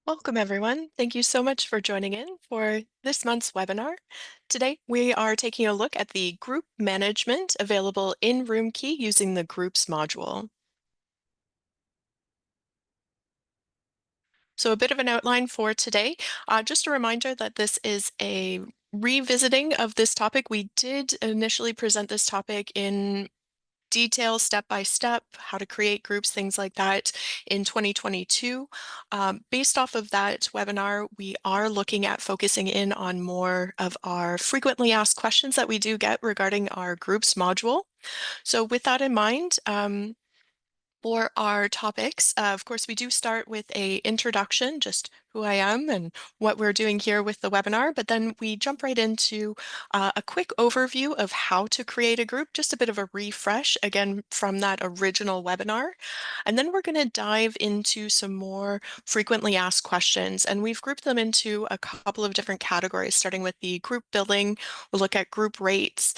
Welcome, everyone. Thank you so much for joining in for this month's webinar. Today, we are taking a look at the group management available in Roomkey using the Groups module. So a bit of an outline for today. Just a reminder that this is a revisiting of this topic. We did initially present this topic in detail, step by step, how to create groups, things like that in 2022. Based off of that webinar, we are looking at focusing in on more of our frequently asked questions that we do get regarding our groups module. So with that in mind, for our topics, of course, we do start with a introduction, just who I am and what we're doing here with the webinar, but then we jump right into a quick overview of how to create a group, just a bit of a refresh, again, from that original webinar. And then we're going to dive into some more frequently asked questions, and we've grouped them into a couple of different categories, starting with the group building. We'll look at group rates,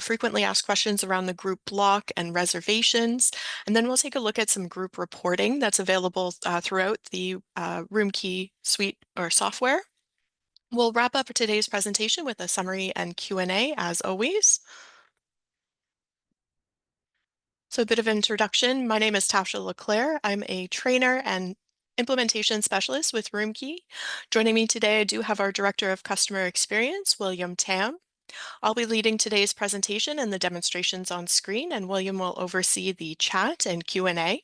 frequently asked questions around the group block and reservations, and then we'll take a look at some group reporting that's available throughout the Roomkey suite or software. We'll wrap up today's presentation with a summary and Q&A as always. So a bit of introduction. My name is Tasha LeClaire. I'm a trainer and implementation specialist with Roomkey. Joining me today, I do have our Director of Customer Experience, William Tam. I'll be leading today's presentation and the demonstrations on screen, and William will oversee the chat and Q&A.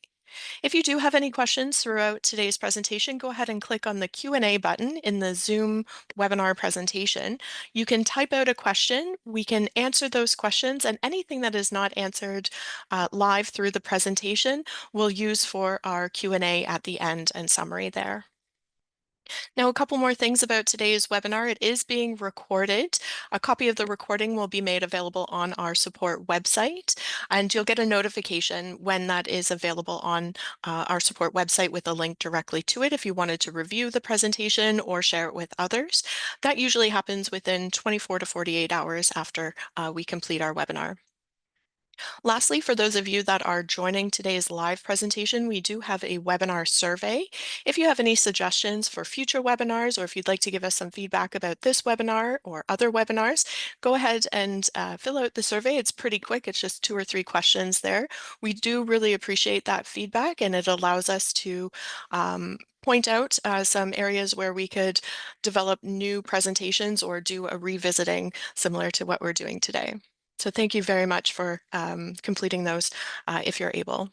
If you do have any questions throughout today's presentation, go ahead and click on the Q&A button in the Zoom webinar presentation. You can type out a question, we can answer those questions, and anything that is not answered live through the presentation, we'll use for our Q&A at the end and summary there. Now, a couple more things about today's webinar. It is being recorded. A copy of the recording will be made available on our support website, and you'll get a notification when that is available on our support website with a link directly to it if you wanted to review the presentation or share it with others. That usually happens within 24 to 48 hours after we complete our webinar. Lastly, for those of you that are joining today's live presentation, we do have a webinar survey. If you have any suggestions for future webinars, or if you'd like to give us some feedback about this webinar or other webinars, go ahead and fill out the survey. It's pretty quick. It's just 2 or 3 questions there. We do really appreciate that feedback, and it allows us to point out some areas where we could develop new presentations or do a revisiting similar to what we're doing today. So thank you very much for completing those if you're able.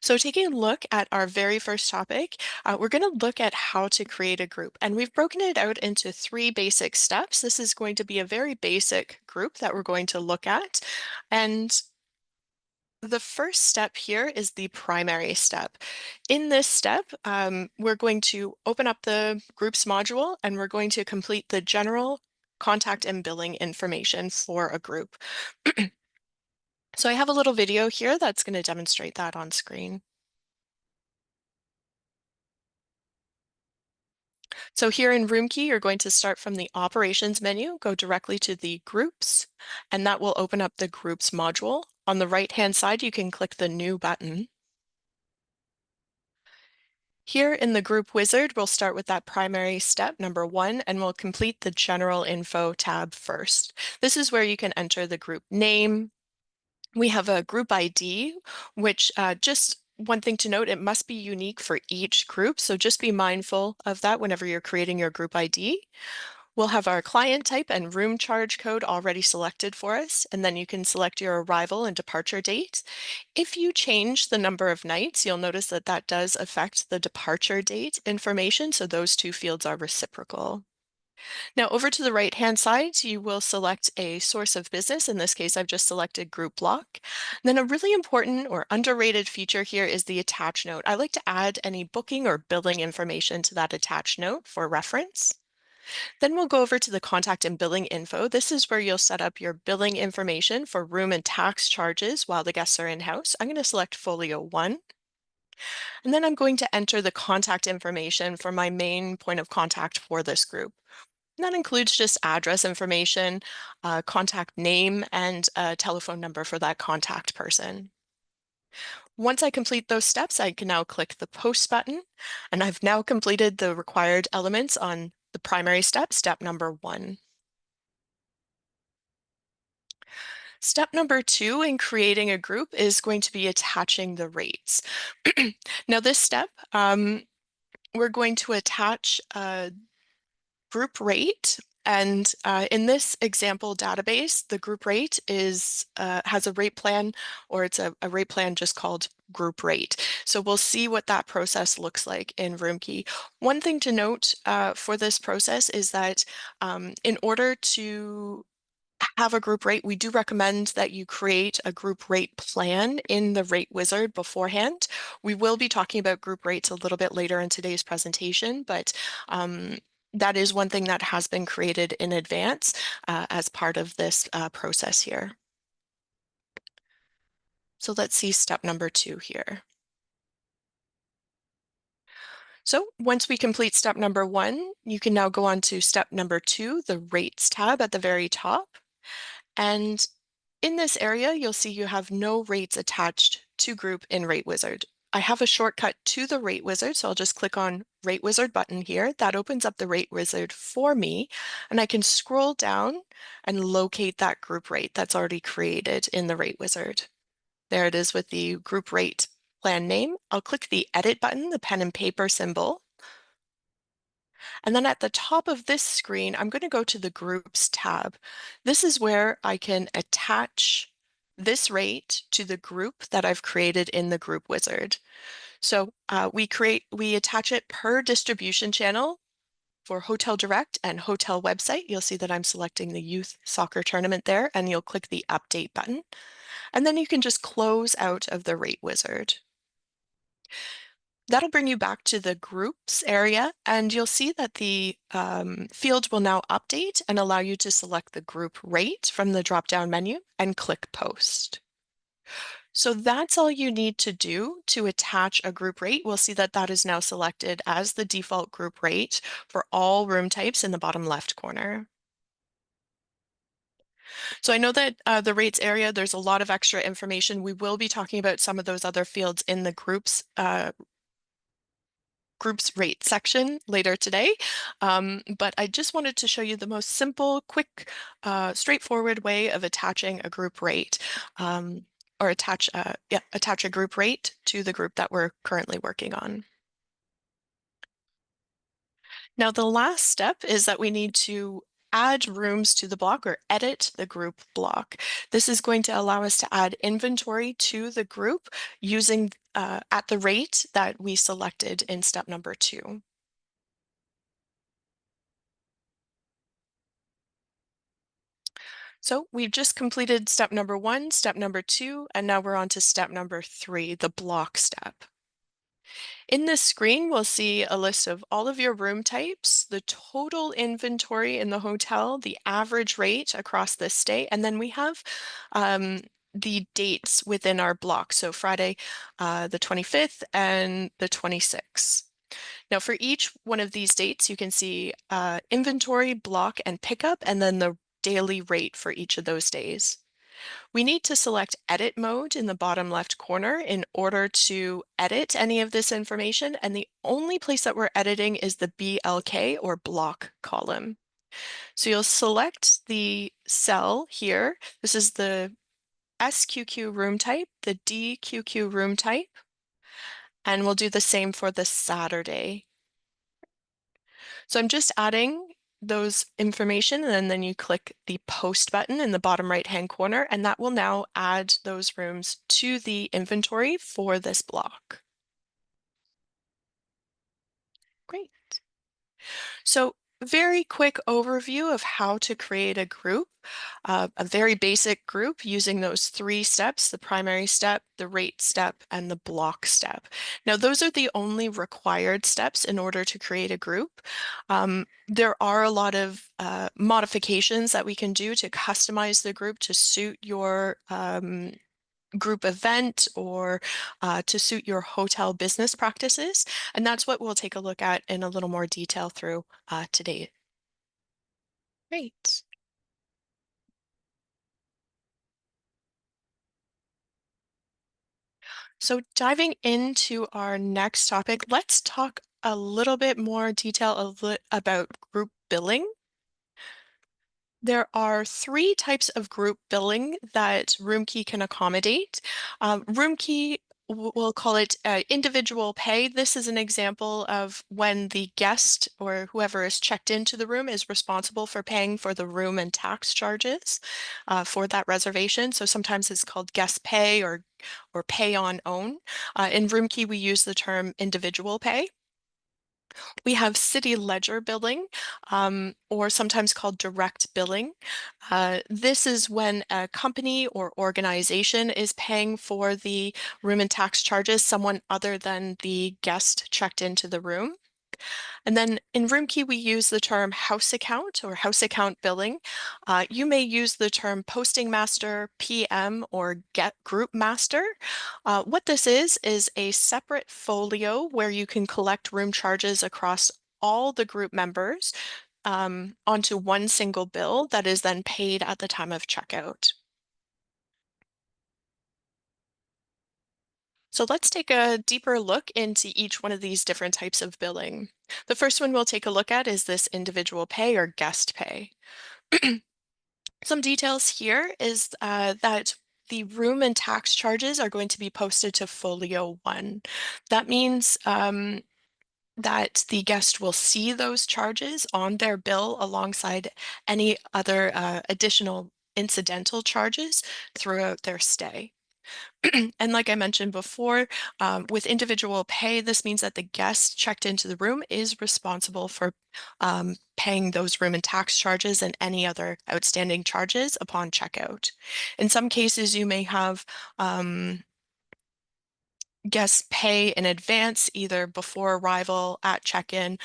So taking a look at our very first topic, we're going to look at how to create a group. And we've broken it out into 3 basic steps. This is going to be a very basic group that we're going to look at. And the first step here is the primary step. In this step, we're going to open up the groups module and we're going to complete the general contact and billing information for a group. So I have a little video here that's going to demonstrate that on screen. So here in Roomkey, you're going to start from the operations menu, go directly to the groups, and that will open up the groups module. On the right-hand side, you can click the new button. Here in the group wizard, we'll start with that primary step, number 1, and we'll complete the general info tab first. This is where you can enter the group name. We have a group ID, which just one thing to note, it must be unique for each group. So just be mindful of that whenever you're creating your group ID. We'll have our client type and room charge code already selected for us, and then you can select your arrival and departure date. If you change the number of nights, you'll notice that that does affect the departure date information, so those 2 fields are reciprocal. Now over to the right-hand side, you will select a source of business. In this case, I've just selected group block. Then a really important or underrated feature here is the attach note. I like to add any booking or billing information to that attach note for reference. Then we'll go over to the contact and billing info. This is where you'll set up your billing information for room and tax charges while the guests are in-house. I'm going to select Folio 1. And then I'm going to enter the contact information for my main point of contact for this group. And that includes just address information, contact name, and a telephone number for that contact person. Once I complete those steps, I can now click the Post button, and I've now completed the required elements on the primary step, step number 1. Step number 2 in creating a group is going to be attaching the rates. Now this step, we're going to attach a group rate. And in this example database, the group rate is has a rate plan, or it's a rate plan just called group rate. So we'll see what that process looks like in Roomkey. One thing to note for this process is that in order to have a group rate, we do recommend that you create a group rate plan in the rate wizard beforehand. We will be talking about group rates a little bit later in today's presentation, but that is one thing that has been created in advance as part of this process here. So let's see step number 2 here. So once we complete step number 1, you can now go on to step number 2, the rates tab at the very top. And in this area, you'll see you have no rates attached to group in Rate Wizard. I have a shortcut to the Rate Wizard, so I'll just click on Rate Wizard button here. That opens up the Rate Wizard for me, and I can scroll down and locate that group rate that's already created in the Rate Wizard. There it is with the group rate plan name. I'll click the Edit button, the pen and paper symbol, and then at the top of this screen, I'm going to go to the Groups tab. This is where I can attach this rate to the group that I've created in the Group Wizard. So we attach it per distribution channel for Hotel Direct and Hotel Website. You'll see that I'm selecting the Youth Soccer Tournament there, and you'll click the Update button. And then you can just close out of the Rate Wizard. That'll bring you back to the groups area, and you'll see that the field will now update and allow you to select the group rate from the drop-down menu and click Post. So that's all you need to do to attach a group rate. We'll see that that is now selected as the default group rate for all room types in the bottom left corner. So I know that the rates area, there's a lot of extra information. We will be talking about some of those other fields in the groups rate section later today. But I just wanted to show you the most simple, quick, straightforward way of attaching a group rate or attach a group rate to the group that we're currently working on. Now, the last step is that we need to add rooms to the block or edit the group block. This is going to allow us to add inventory to the group using at the rate that we selected in step number 2. So we've just completed step number 1, step number 2, and now we're on to step number 3, the block step. In this screen, we'll see a list of all of your room types, the total inventory in the hotel, the average rate across this stay, and then we have the dates within our block. So Friday, the 25th and the 26th. Now for each one of these dates, you can see inventory, block, and pickup, and then the daily rate for each of those days. We need to select edit mode in the bottom left corner in order to edit any of this information, and the only place that we're editing is the BLK or block column. So you'll select the cell here. This is the SQQ room type, the DQQ room type, and we'll do the same for the Saturday. So I'm just adding those information, and then you click the Post button in the bottom right-hand corner, and that will now add those rooms to the inventory for this block. Great. So very quick overview of how to create a group, a very basic group using those 3 steps, the primary step, the rate step, and the block step. Now, those are the only required steps in order to create a group. There are a lot of modifications that we can do to customize the group to suit your group event or to suit your hotel business practices. And that's what we'll take a look at in a little more detail through today. Great. So diving into our next topic, let's talk a little bit more about group billing. There are three types of group billing that Roomkey can accommodate. Roomkey will call it individual pay. This is an example of when the guest or whoever is checked into the room is responsible for paying for the room and tax charges for that reservation. So sometimes it's called guest pay or pay on own. In Roomkey, we use the term individual pay. We have city ledger billing, or sometimes called direct billing. This is when a company or organization is paying for the room and tax charges, someone other than the guest checked into the room. And then in Roomkey, we use the term house account or house account billing. You may use the term posting master, PM, or get group master. What this is a separate folio where you can collect room charges across all the group members onto one single bill that is then paid at the time of checkout. So let's take a deeper look into each one of these different types of billing. The first one we'll take a look at is this individual pay or guest pay. Some details here is that the room and tax charges are going to be posted to Folio 1. That means that the guest will see those charges on their bill alongside any other additional incidental charges throughout their stay. And like I mentioned before, with individual pay, this means that the guest checked into the room is responsible for paying those room and tax charges and any other outstanding charges upon checkout. In some cases, you may have guests pay in advance, either before arrival, at check-in.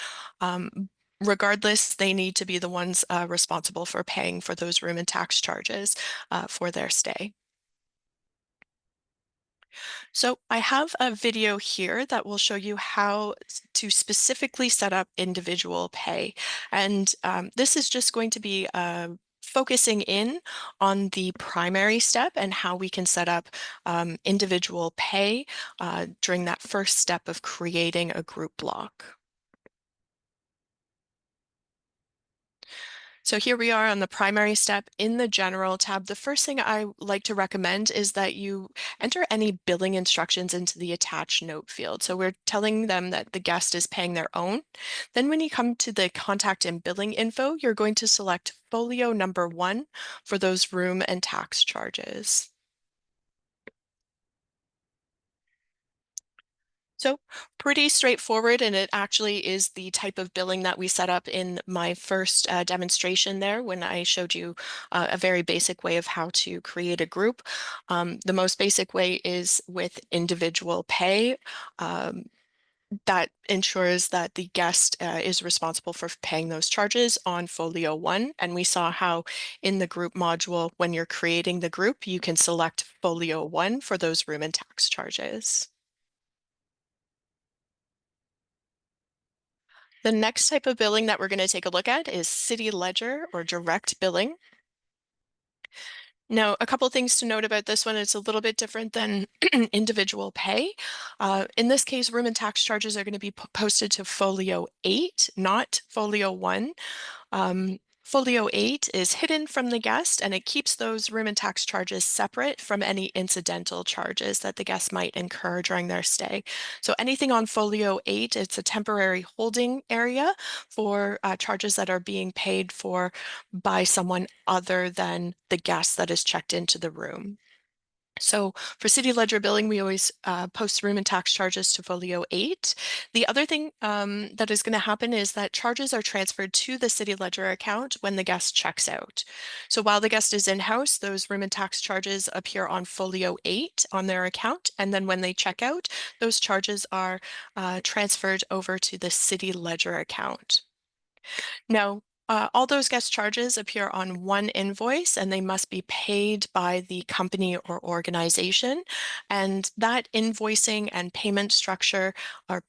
Regardless, they need to be the ones responsible for paying for those room and tax charges for their stay. So I have a video here that will show you how to specifically set up individual pay. And this is just going to be focusing in on the primary step and how we can set up individual pay during that first step of creating a group block. So here we are on the primary step in the general tab. The first thing I like to recommend is that you enter any billing instructions into the attached note field. So we're telling them that the guest is paying their own. Then when you come to the contact and billing info, you're going to select folio number 1 for those room and tax charges. So pretty straightforward, and it actually is the type of billing that we set up in my first demonstration there when I showed you a very basic way of how to create a group. The most basic way is with individual pay. That ensures that the guest is responsible for paying those charges on Folio 1. And we saw how in the group module, when you're creating the group, you can select Folio 1 for those room and tax charges. The next type of billing that we're going to take a look at is city ledger or direct billing. Now, a couple things to note about this one, it's a little bit different than individual pay. In this case, room and tax charges are going to be posted to Folio 8, not Folio 1. Folio 8 is hidden from the guest and it keeps those room and tax charges separate from any incidental charges that the guest might incur during their stay. So anything on Folio 8, it's a temporary holding area for charges that are being paid for by someone other than the guest that is checked into the room. So for city ledger billing, we always post room and tax charges to Folio 8. The other thing that is going to happen is that charges are transferred to the city ledger account when the guest checks out. So while the guest is in-house, those room and tax charges appear on Folio 8 on their account. And then when they check out, those charges are transferred over to the city ledger account. Now, all those guest charges appear on one invoice and they must be paid by the company or organization. And that invoicing and payment structure or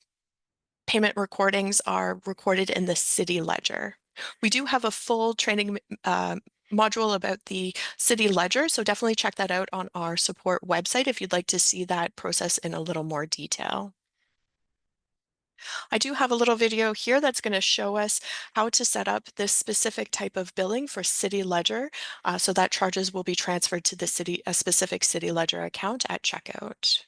payment recordings are recorded in the city ledger. We do have a full training module about the city ledger, so definitely check that out on our support website if you'd like to see that process in a little more detail. I do have a little video here that's going to show us how to set up this specific type of billing for City Ledger, so that charges will be transferred to a specific City Ledger account at checkout.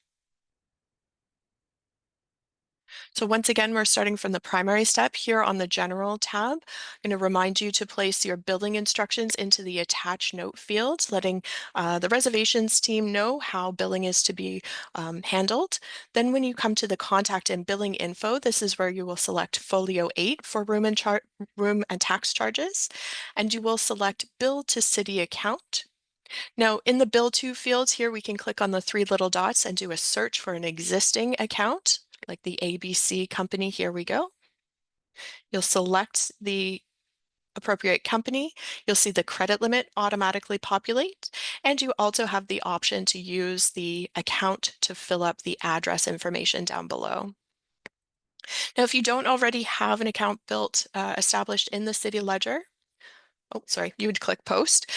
So once again, we're starting from the primary step here on the General tab. I'm going to remind you to place your billing instructions into the attach note field, letting the reservations team know how billing is to be handled. Then when you come to the contact and billing info, this is where you will select Folio 8 for room and tax charges, and you will select Bill to City Account. Now, in the Bill To fields here, we can click on the three little dots and do a search for an existing account, like the ABC company. Here we go. You'll select the appropriate company. You'll see the credit limit automatically populate, and you also have the option to use the account to fill up the address information down below. Now, if you don't already have an account established in the City Ledger, oh, sorry, you would click post.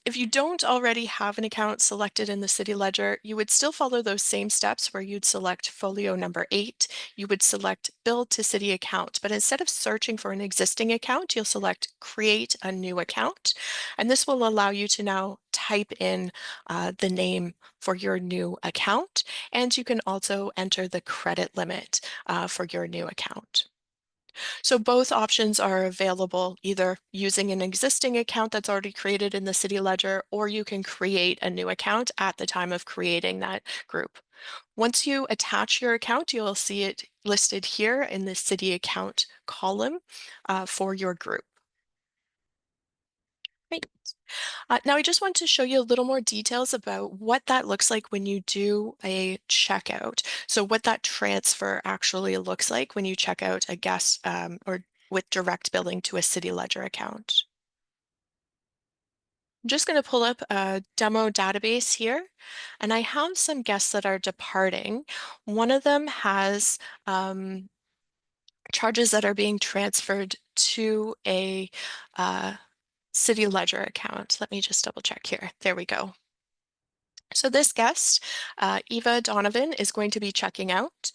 If you don't already have an account selected in the City Ledger, you would still follow those same steps where you'd select folio number 8, you would select Bill to City Account, but instead of searching for an existing account, you'll select create a new account. And this will allow you to now type in the name for your new account, and you can also enter the credit limit for your new account. So both options are available either using an existing account that's already created in the City Ledger, or you can create a new account at the time of creating that group. Once you attach your account, you'll see it listed here in the City Account column for your group. Great. Now I just want to show you a little more details about what that looks like when you do a checkout. So what that transfer actually looks like when you check out a guest or with direct billing to a City Ledger account. I'm just going to pull up a demo database here, and I have some guests that are departing. One of them has charges that are being transferred to a City Ledger account. Let me just double check here. There we go. So this guest, Eva Donovan, is going to be checking out.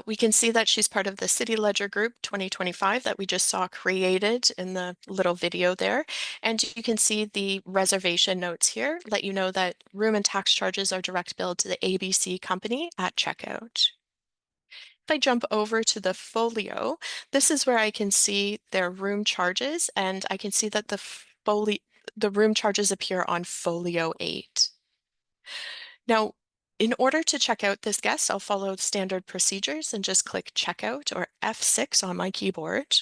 We can see that she's part of the City Ledger Group 2025 that we just saw created in the little video there. And you can see the reservation notes here, let you know that room and tax charges are direct billed to the ABC company at checkout. If I jump over to the folio, this is where I can see their room charges, and I can see that the room charges appear on folio 8. Now, in order to check out this guest, I'll follow standard procedures and just click Checkout or F6 on my keyboard.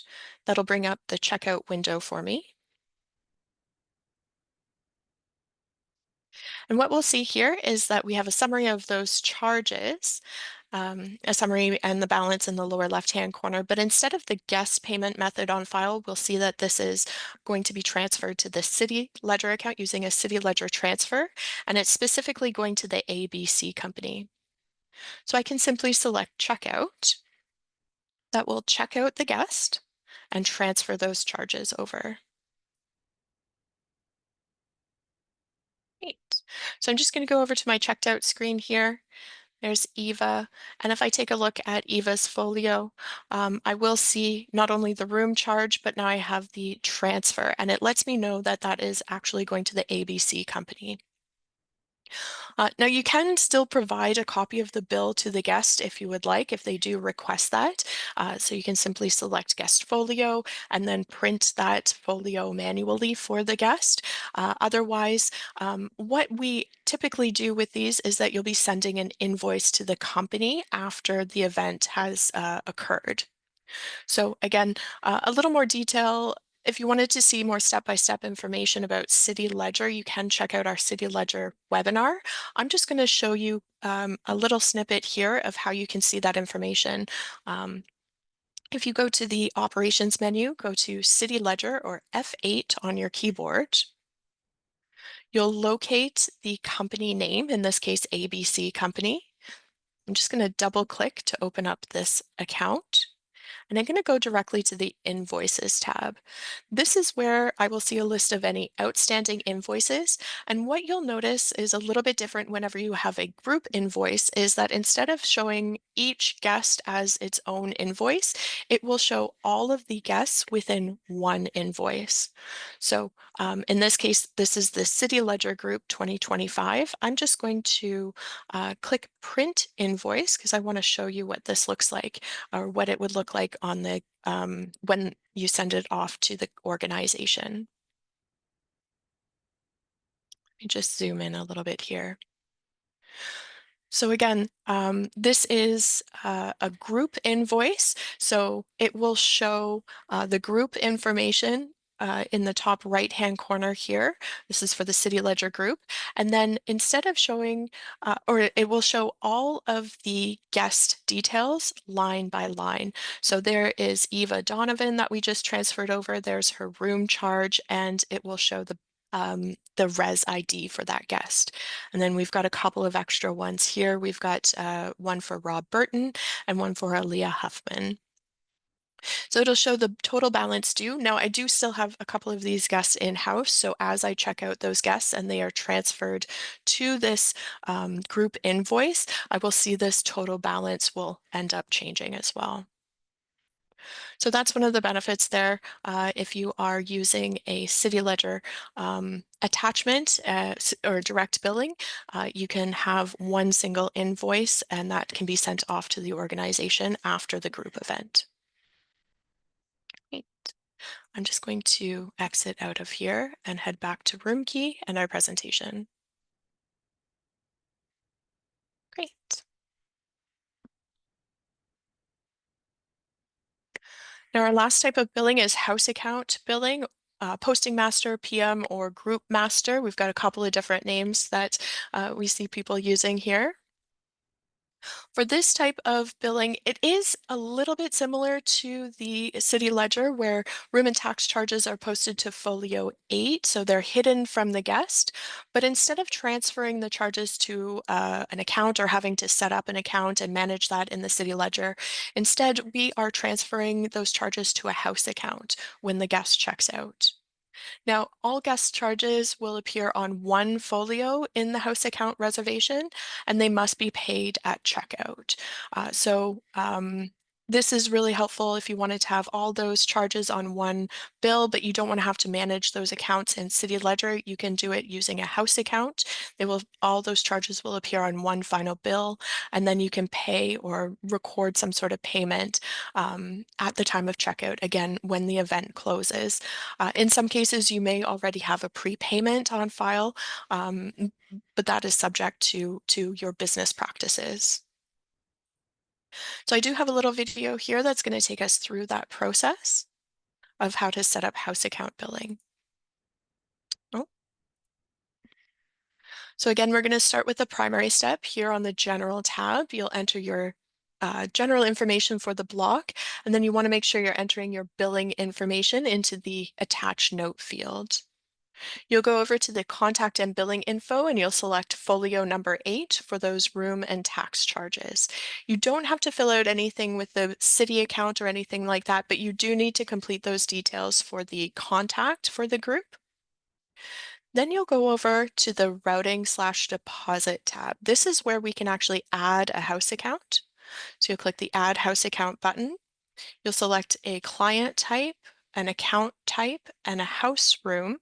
That'll bring up the checkout window for me. And what we'll see here is that we have a summary of those charges, a summary and the balance in the lower left-hand corner. But instead of the guest payment method on file, we'll see that this is going to be transferred to the City Ledger account using a City Ledger transfer, and it's specifically going to the ABC company. So I can simply select Checkout. That will check out the guest and transfer those charges over. Great. So I'm just going to go over to my checked out screen here. There's Eva. And if I take a look at Eva's folio, I will see not only the room charge, but now I have the transfer. And it lets me know that that is actually going to the ABC company. Now you can still provide a copy of the bill to the guest if you would like, if they do request that. So you can simply select guest folio and then print that folio manually for the guest. Otherwise, what we typically do with these is that you'll be sending an invoice to the company after the event has occurred. So again, a little more detail. If you wanted to see more step-by-step information about City Ledger, you can check out our City Ledger webinar. I'm just going to show you a little snippet here of how you can see that information. If you go to the Operations menu, go to City Ledger or F8 on your keyboard. You'll locate the company name, in this case ABC Company. I'm just going to double click to open up this account. And I'm going to go directly to the Invoices tab. This is where I will see a list of any outstanding invoices. And what you'll notice is a little bit different whenever you have a group invoice is that instead of showing each guest as its own invoice, it will show all of the guests within one invoice. So in this case, this is the City Ledger Group 2025. I'm just going to click Print Invoice because I want to show you what this looks like or what it would look like on the when you send it off to the organization. Let me just zoom in a little bit here. So again, this is a group invoice. So it will show the group information in the top right-hand corner here. This is for the City Ledger Group. And then instead of showing, or it will show all of the guest details line by line. So there is Eva Donovan that we just transferred over. There's her room charge, and it will show the res ID for that guest. And then we've got a couple of extra ones here. We've got one for Rob Burton and one for Aaliyah Huffman. So it'll show the total balance due. Now I do still have a couple of these guests in-house. So as I check out those guests and they are transferred to this group invoice, I will see this total balance will end up changing as well. So that's one of the benefits there. If you are using a City Ledger attachment or direct billing, you can have one single invoice and that can be sent off to the organization after the group event. Great. I'm just going to exit out of here and head back to Roomkey and our presentation. Great. Now, our last type of billing is house account billing, posting master, PM, or group master. We've got a couple of different names that we see people using here. For this type of billing, it is a little bit similar to the City Ledger where room and tax charges are posted to Folio 8, so they're hidden from the guest. But instead of transferring the charges to an account or having to set up an account and manage that in the City Ledger, instead we are transferring those charges to a house account when the guest checks out. Now, all guest charges will appear on one folio in the house account reservation, and they must be paid at checkout. This is really helpful if you wanted to have all those charges on one bill, but you don't want to have to manage those accounts in City Ledger. You can do it using a house account. All those charges will appear on one final bill, and then you can pay or record some sort of payment at the time of checkout, again, when the event closes. In some cases, you may already have a prepayment on file, but that is subject to your business practices. So I do have a little video here that's going to take us through that process of how to set up house account billing. Oh. So again, we're going to start with the primary step here on the General tab. You'll enter your general information for the block, and then you want to make sure you're entering your billing information into the attached note field. You'll go over to the contact and billing info and you'll select folio number 8 for those room and tax charges. You don't have to fill out anything with the city account or anything like that, but you do need to complete those details for the contact for the group. Then you'll go over to the routing/deposit tab. This is where we can actually add a house account. So you'll click the Add House Account button. You'll select a client type, an account type, and a house room.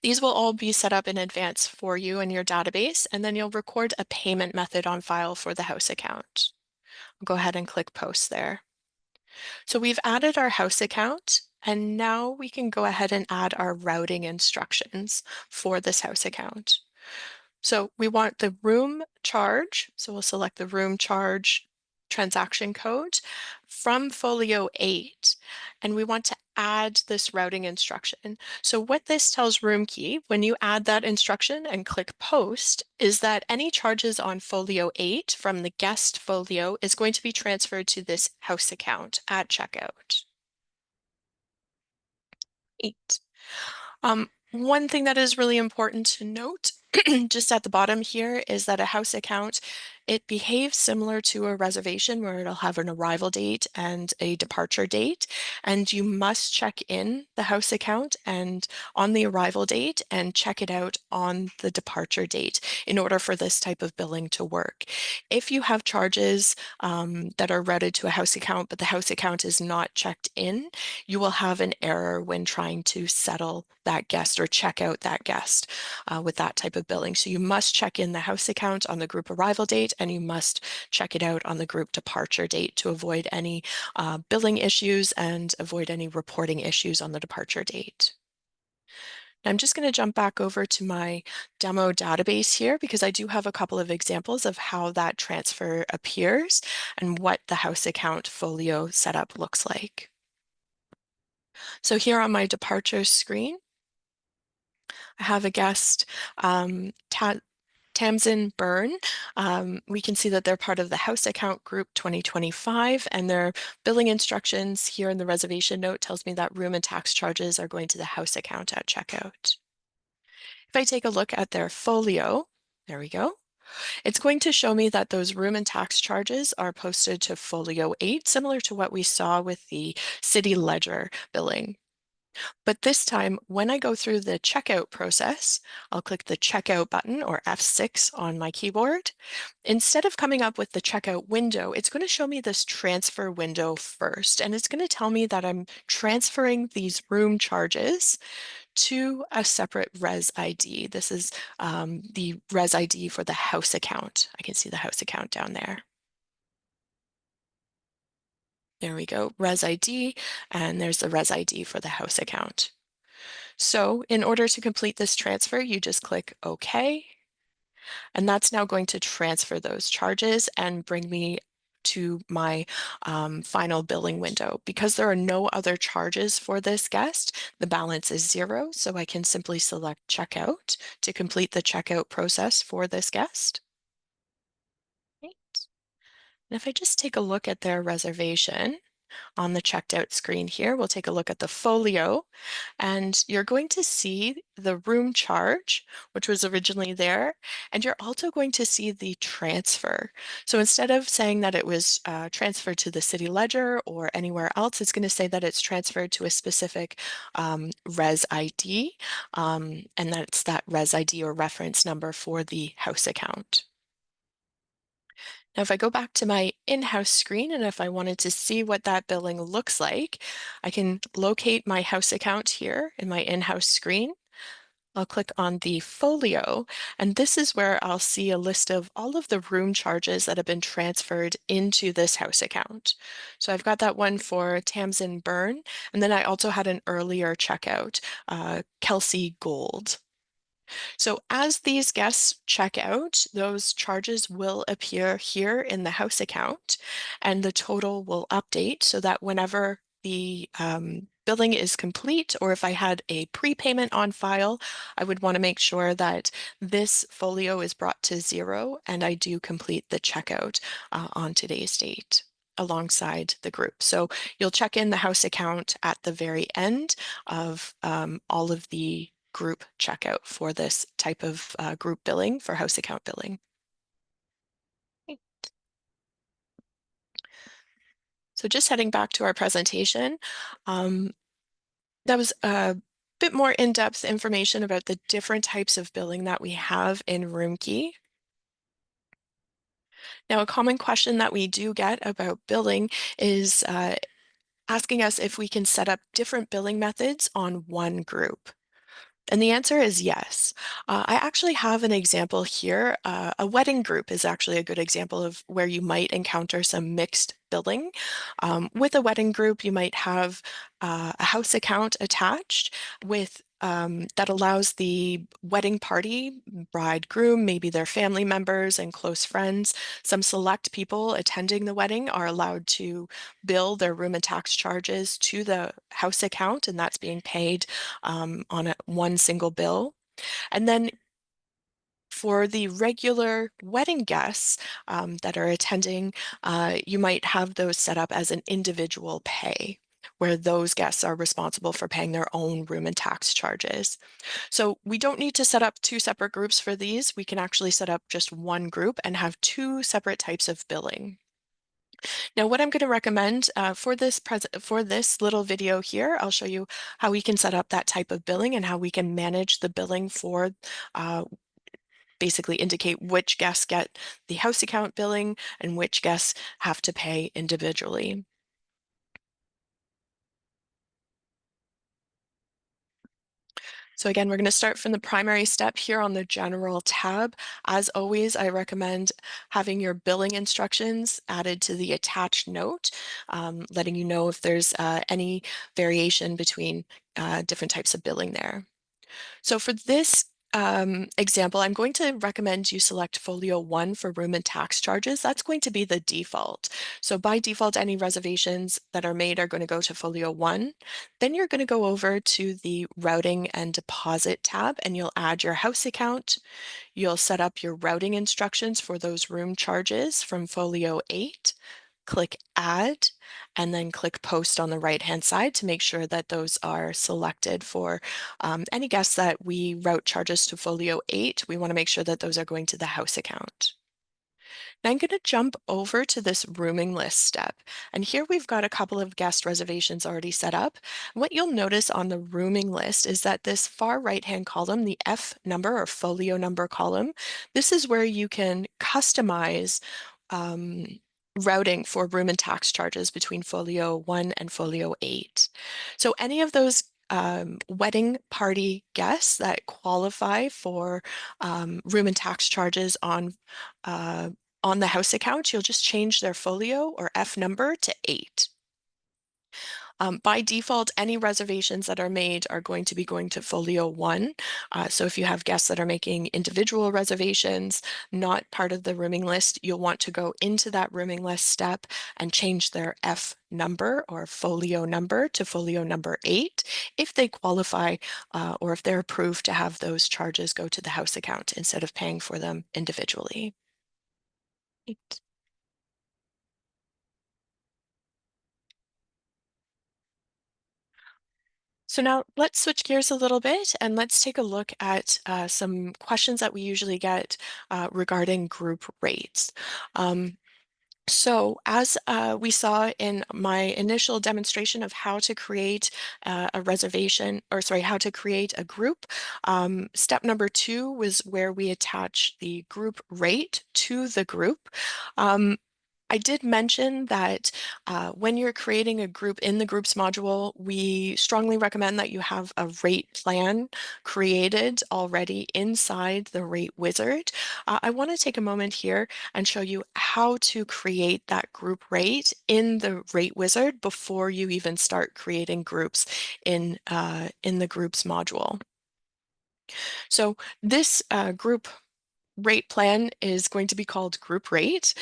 These will all be set up in advance for you in your database, and then you'll record a payment method on file for the house account. I'll go ahead and click Post there. So we've added our house account, and now we can go ahead and add our routing instructions for this house account. So we want the room charge, so we'll select the room charge transaction code from Folio 8, and we want to add this routing instruction. So what this tells Roomkey, when you add that instruction and click Post, is that any charges on Folio 8 from the guest folio is going to be transferred to this house account at checkout. 8. One thing that is really important to note just at the bottom here is that a house account It behaves similar to a reservation where it'll have an arrival date and a departure date, and you must check in the house account and on the arrival date and check it out on the departure date in order for this type of billing to work. If you have charges that are routed to a house account, but the house account is not checked in, you will have an error when trying to settle that guest or check out that guest with that type of billing. So you must check in the house account on the group arrival date, and you must check it out on the group departure date to avoid any billing issues and avoid any reporting issues on the departure date. I'm just going to jump back over to my demo database here because I do have a couple of examples of how that transfer appears and what the house account folio setup looks like. So here on my departure screen, I have a guest, Tamsin Byrne. We can see that they're part of the house account group 2025, and their billing instructions here in the reservation note tells me that room and tax charges are going to the house account at checkout. If I take a look at their folio, there we go. It's going to show me that those room and tax charges are posted to folio 8, similar to what we saw with the city ledger billing. But this time, when I go through the checkout process, I'll click the checkout button or F6 on my keyboard. Instead of coming up with the checkout window, it's going to show me this transfer window first, and it's going to tell me that I'm transferring these room charges to a separate res ID. This is the res ID for the house account. I can see the house account down there. There we go, res ID, and there's the res ID for the house account. So in order to complete this transfer, you just click OK, and that's now going to transfer those charges and bring me to my final billing window. Because there are no other charges for this guest, the balance is 0, so I can simply select checkout to complete the checkout process for this guest. Right. And if I just take a look at their reservation, on the checked out screen here, we'll take a look at the folio, and you're going to see the room charge, which was originally there, and you're also going to see the transfer. So instead of saying that it was transferred to the city ledger or anywhere else, it's going to say that it's transferred to a specific res ID, and that's that res ID or reference number for the house account. Now, if I go back to my in-house screen and if I wanted to see what that billing looks like, I can locate my house account here in my in-house screen. I'll click on the folio, and this is where I'll see a list of all of the room charges that have been transferred into this house account. So I've got that one for Tamsin Byrne, and then I also had an earlier checkout, Kelsey Gold. So as these guests check out, those charges will appear here in the house account, and the total will update so that whenever the billing is complete, or if I had a prepayment on file, I would want to make sure that this folio is brought to 0 and I do complete the checkout on today's date alongside the group. So you'll check in the house account at the very end of all of the group checkout for this type of group billing for house account billing. Okay. So just heading back to our presentation, that was a bit more in-depth information about the different types of billing that we have in Roomkey. Now, a common question that we do get about billing is asking us if we can set up different billing methods on one group. And the answer is yes. I actually have an example here. A wedding group is actually a good example of where you might encounter some mixed billing. With a wedding group, you might have a house account attached with that allows the wedding party, bride, groom, maybe their family members and close friends, some select people attending the wedding are allowed to bill their room and tax charges to the house account, and that's being paid on one single bill. And then for the regular wedding guests that are attending, you might have those set up as an individual pay. where those guests are responsible for paying their own room and tax charges. So we don't need to set up two separate groups for these. We can actually set up just one group and have two separate types of billing. Now, what I'm going to recommend for this little video here, I'll show you how we can set up that type of billing and how we can manage the billing for uh, basically indicate which guests get the house account billing and which guests have to pay individually. So again, we're going to start from the primary step here on the General tab. As always, I recommend having your billing instructions added to the attached note, letting you know if there's any variation between different types of billing there. So for this example, I'm going to recommend you select Folio 1 for room and tax charges. That's going to be the default. So by default, any reservations that are made are going to go to Folio 1. Then you're going to go over to the Routing and Deposit tab, and you'll add your house account. You'll set up your routing instructions for those room charges from Folio 8. Click Add, and then click Post on the right-hand side to make sure that those are selected for any guests that we route charges to Folio 8. We want to make sure that those are going to the house account. Now I'm going to jump over to this rooming list step. And here we've got a couple of guest reservations already set up. What you'll notice on the rooming list is that this far right-hand column, the F number or folio number column, this is where you can customize routing for room and tax charges between Folio 1 and Folio 8. So any of those wedding party guests that qualify for room and tax charges on the house account, you'll just change their folio or F number to 8. By default, any reservations that are made are going to be going to Folio 1. So if you have guests that are making individual reservations, not part of the rooming list, you'll want to go into that rooming list step and change their F number or folio number to folio number 8 if they qualify or if they're approved to have those charges go to the house account instead of paying for them individually. So now let's switch gears a little bit and let's take a look at some questions that we usually get regarding group rates. So as we saw in my initial demonstration of how to create a reservation, or sorry, how to create a group, step number 2 was where we attach the group rate to the group. I did mention that when you're creating a group in the groups module, we strongly recommend that you have a rate plan created already inside the rate wizard. I want to take a moment here and show you how to create that group rate in the rate wizard before you even start creating groups in the groups module. So this group rate plan is going to be called group rate.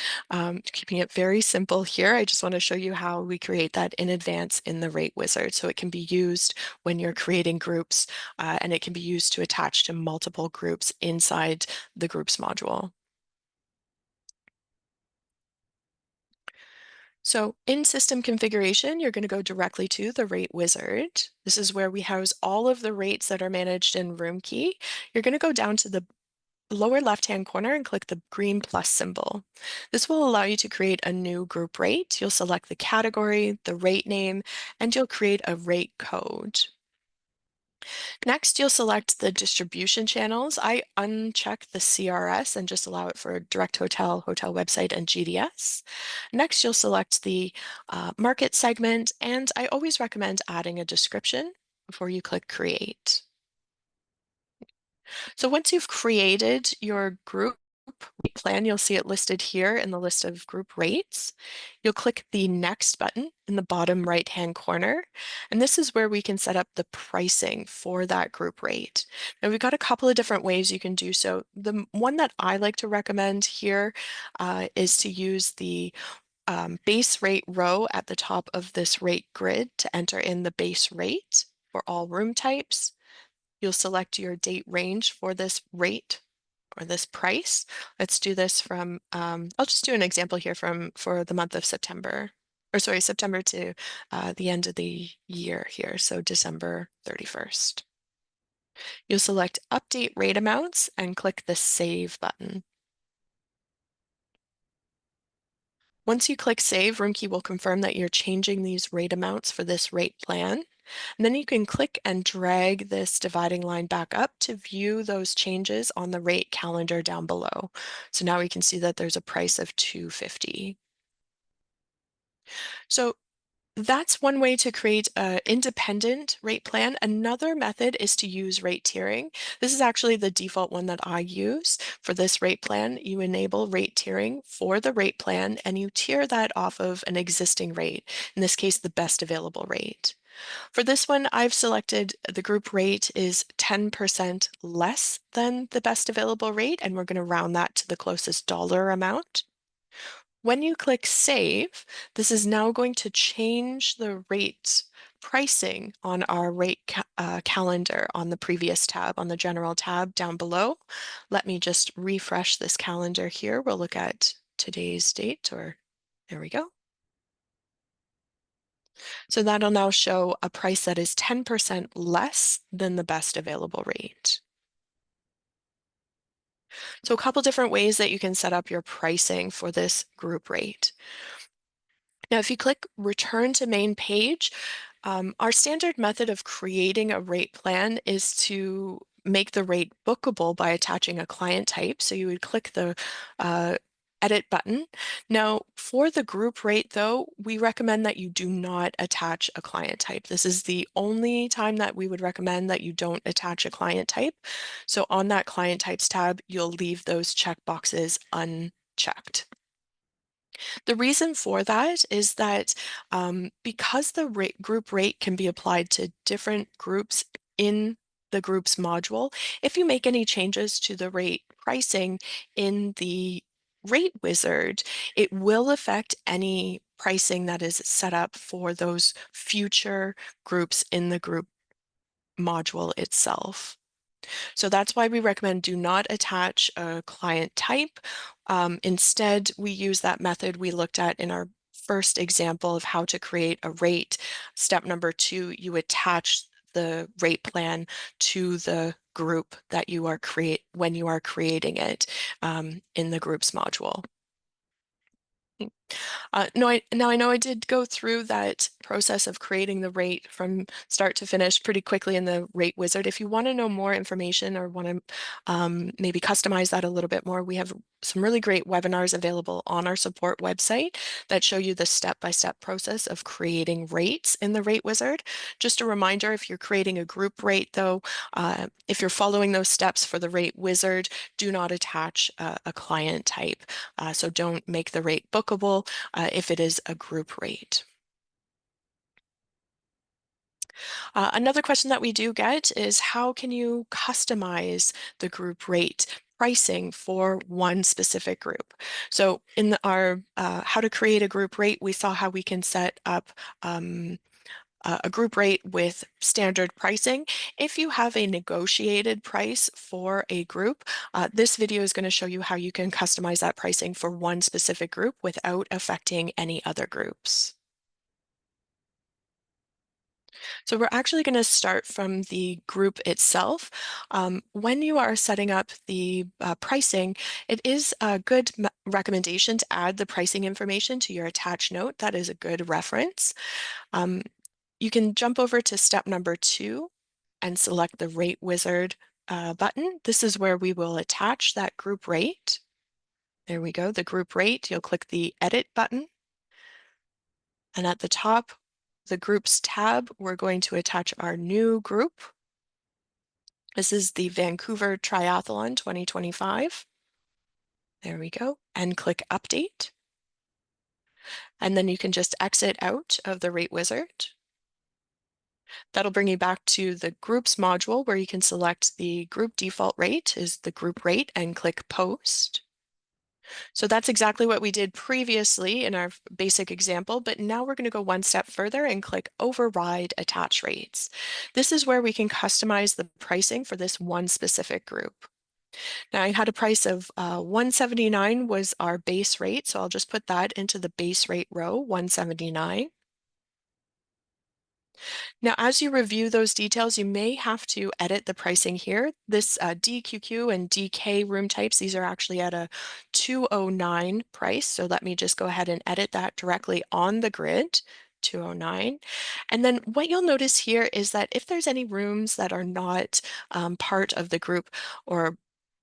Keeping it very simple here, I just want to show you how we create that in advance in the rate wizard. So it can be used when you're creating groups and it can be used to attach to multiple groups inside the groups module. So in system configuration, you're going to go directly to the rate wizard. This is where we house all of the rates that are managed in Roomkey. You're going to go down to the lower left-hand corner and click the green plus symbol. This will allow you to create a new group rate. You'll select the category, the rate name, and you'll create a rate code. Next, you'll select the distribution channels. I uncheck the CRS and just allow it for direct hotel, hotel website, and GDS. Next, you'll select the market segment, and I always recommend adding a description before you click create. So once you've created your group rate plan, you'll see it listed here in the list of group rates. You'll click the next button in the bottom right-hand corner, and this is where we can set up the pricing for that group rate. Now we've got a couple of different ways you can do so. The one that I like to recommend here is to use the base rate row at the top of this rate grid to enter in the base rate for all room types. You'll select your date range for this rate or this price. Let's do this from, I'll just do an example here for the month of September. or sorry, September to the end of the year here, so December 31st. You'll select Update Rate Amounts and click the Save button. Once you click Save, Roomkey will confirm that you're changing these rate amounts for this rate plan. And then you can click and drag this dividing line back up to view those changes on the rate calendar down below. So now we can see that there's a price of $250. So that's one way to create an independent rate plan. Another method is to use rate tiering. This is actually the default one that I use for this rate plan. You enable rate tiering for the rate plan and you tier that off of an existing rate, in this case, the best available rate. For this one, I've selected the group rate is 10% less than the best available rate, and we're going to round that to the closest dollar amount. When you click Save, this is now going to change the rate pricing on our rate calendar on the previous tab, on the General tab down below. Let me just refresh this calendar here. We'll look at today's date, or there we go. So that'll now show a price that is 10% less than the best available rate. So a couple different ways that you can set up your pricing for this group rate. Now, if you click Return to Main Page, our standard method of creating a rate plan is to make the rate bookable by attaching a client type. So you would click the Edit button. Now, for the group rate, though, we recommend that you do not attach a client type. This is the only time that we would recommend that you don't attach a client type. So on that Client Types tab, you'll leave those checkboxes unchecked. The reason for that is that because the group rate can be applied to different groups in the groups module, if you make any changes to the rate pricing in the rate wizard, it will affect any pricing that is set up for those future groups in the group module itself. So that's why we recommend do not attach a client type. Instead, we use that method we looked at in our first example of how to create a rate. Step number 2, you attach the rate plan to the group that you are when you are creating it in the groups module. Now I know I did go through that process of creating the rate from start to finish pretty quickly in the rate wizard. If you want to know more information or want to maybe customize that a little bit more, we have some really great webinars available on our support website that show you the step-by-step process of creating rates in the rate wizard. Just a reminder, if you're creating a group rate though, if you're following those steps for the rate wizard, do not attach a client type. So don't make the rate bookable if it is a group rate. Another question that we do get is how can you customize the group rate pricing for one specific group? So in our how to create a group rate, we saw how we can set up a group rate with standard pricing. If you have a negotiated price for a group, this video is going to show you how you can customize that pricing for one specific group without affecting any other groups. So we're actually going to start from the group itself. When you are setting up the pricing, it is a good recommendation to add the pricing information to your attached note. That is a good reference. You can jump over to step number 2 and select the Rate Wizard button. This is where we will attach that group rate. There we go, the group rate. You'll click the Edit button. And at the top, the Groups tab, we're going to attach our new group. This is the Vancouver Triathlon 2025. There we go, and click Update. And then you can just exit out of the Rate Wizard. That'll bring you back to the Groups module where you can select the group default rate is the group rate and click Post. So that's exactly what we did previously in our basic example, but now we're going to go one step further and click Override Attach Rates. This is where we can customize the pricing for this one specific group. Now I had a price of 179 was our base rate, so I'll just put that into the base rate row, 179. Now, as you review those details, you may have to edit the pricing here. This DQQ and DK room types, these are actually at a 209 price. So let me just go ahead and edit that directly on the grid. 209. And then what you'll notice here is that if there's any rooms that are not part of the group, or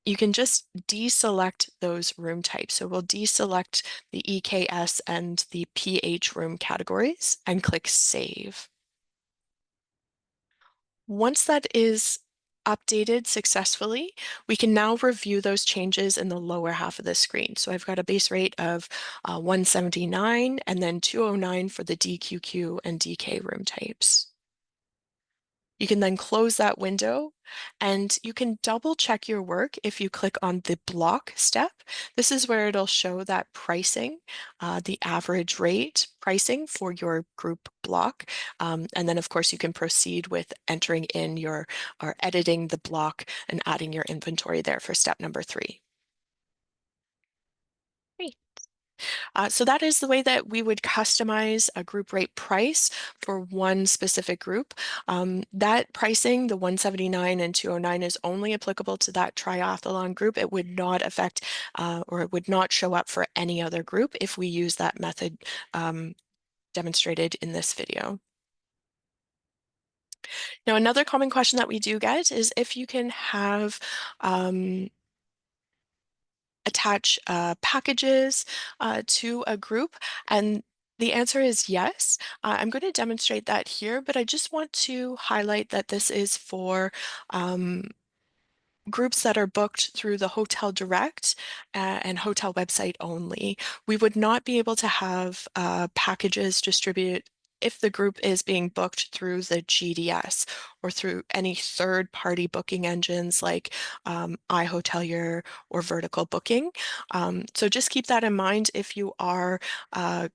you can just deselect those room types. So we'll deselect the EKS and the PH room categories and click Save. Once that is updated successfully, we can now review those changes in the lower half of the screen. So I've got a base rate of 179 and then 209 for the DQQ and DK room types. You can then close that window and you can double check your work if you click on the block step. This is where it'll show that pricing, the average rate pricing for your group block. And then of course you can proceed with entering in your, or editing the block and adding your inventory there for step number 3. Great. So that is the way that we would customize a group rate price for one specific group. That pricing, the 179 and 209, is only applicable to that triathlon group. It would not affect or it would not show up for any other group if we use that method demonstrated in this video. Now, another common question that we do get is if you can have attach packages to a group, and the answer is yes. I'm going to demonstrate that here, but I just want to highlight that this is for groups that are booked through the Hotel Direct and hotel website only. We would not be able to have packages distributed if the group is being booked through the GDS or through any third-party booking engines like iHotelier or Vertical Booking. So just keep that in mind if you are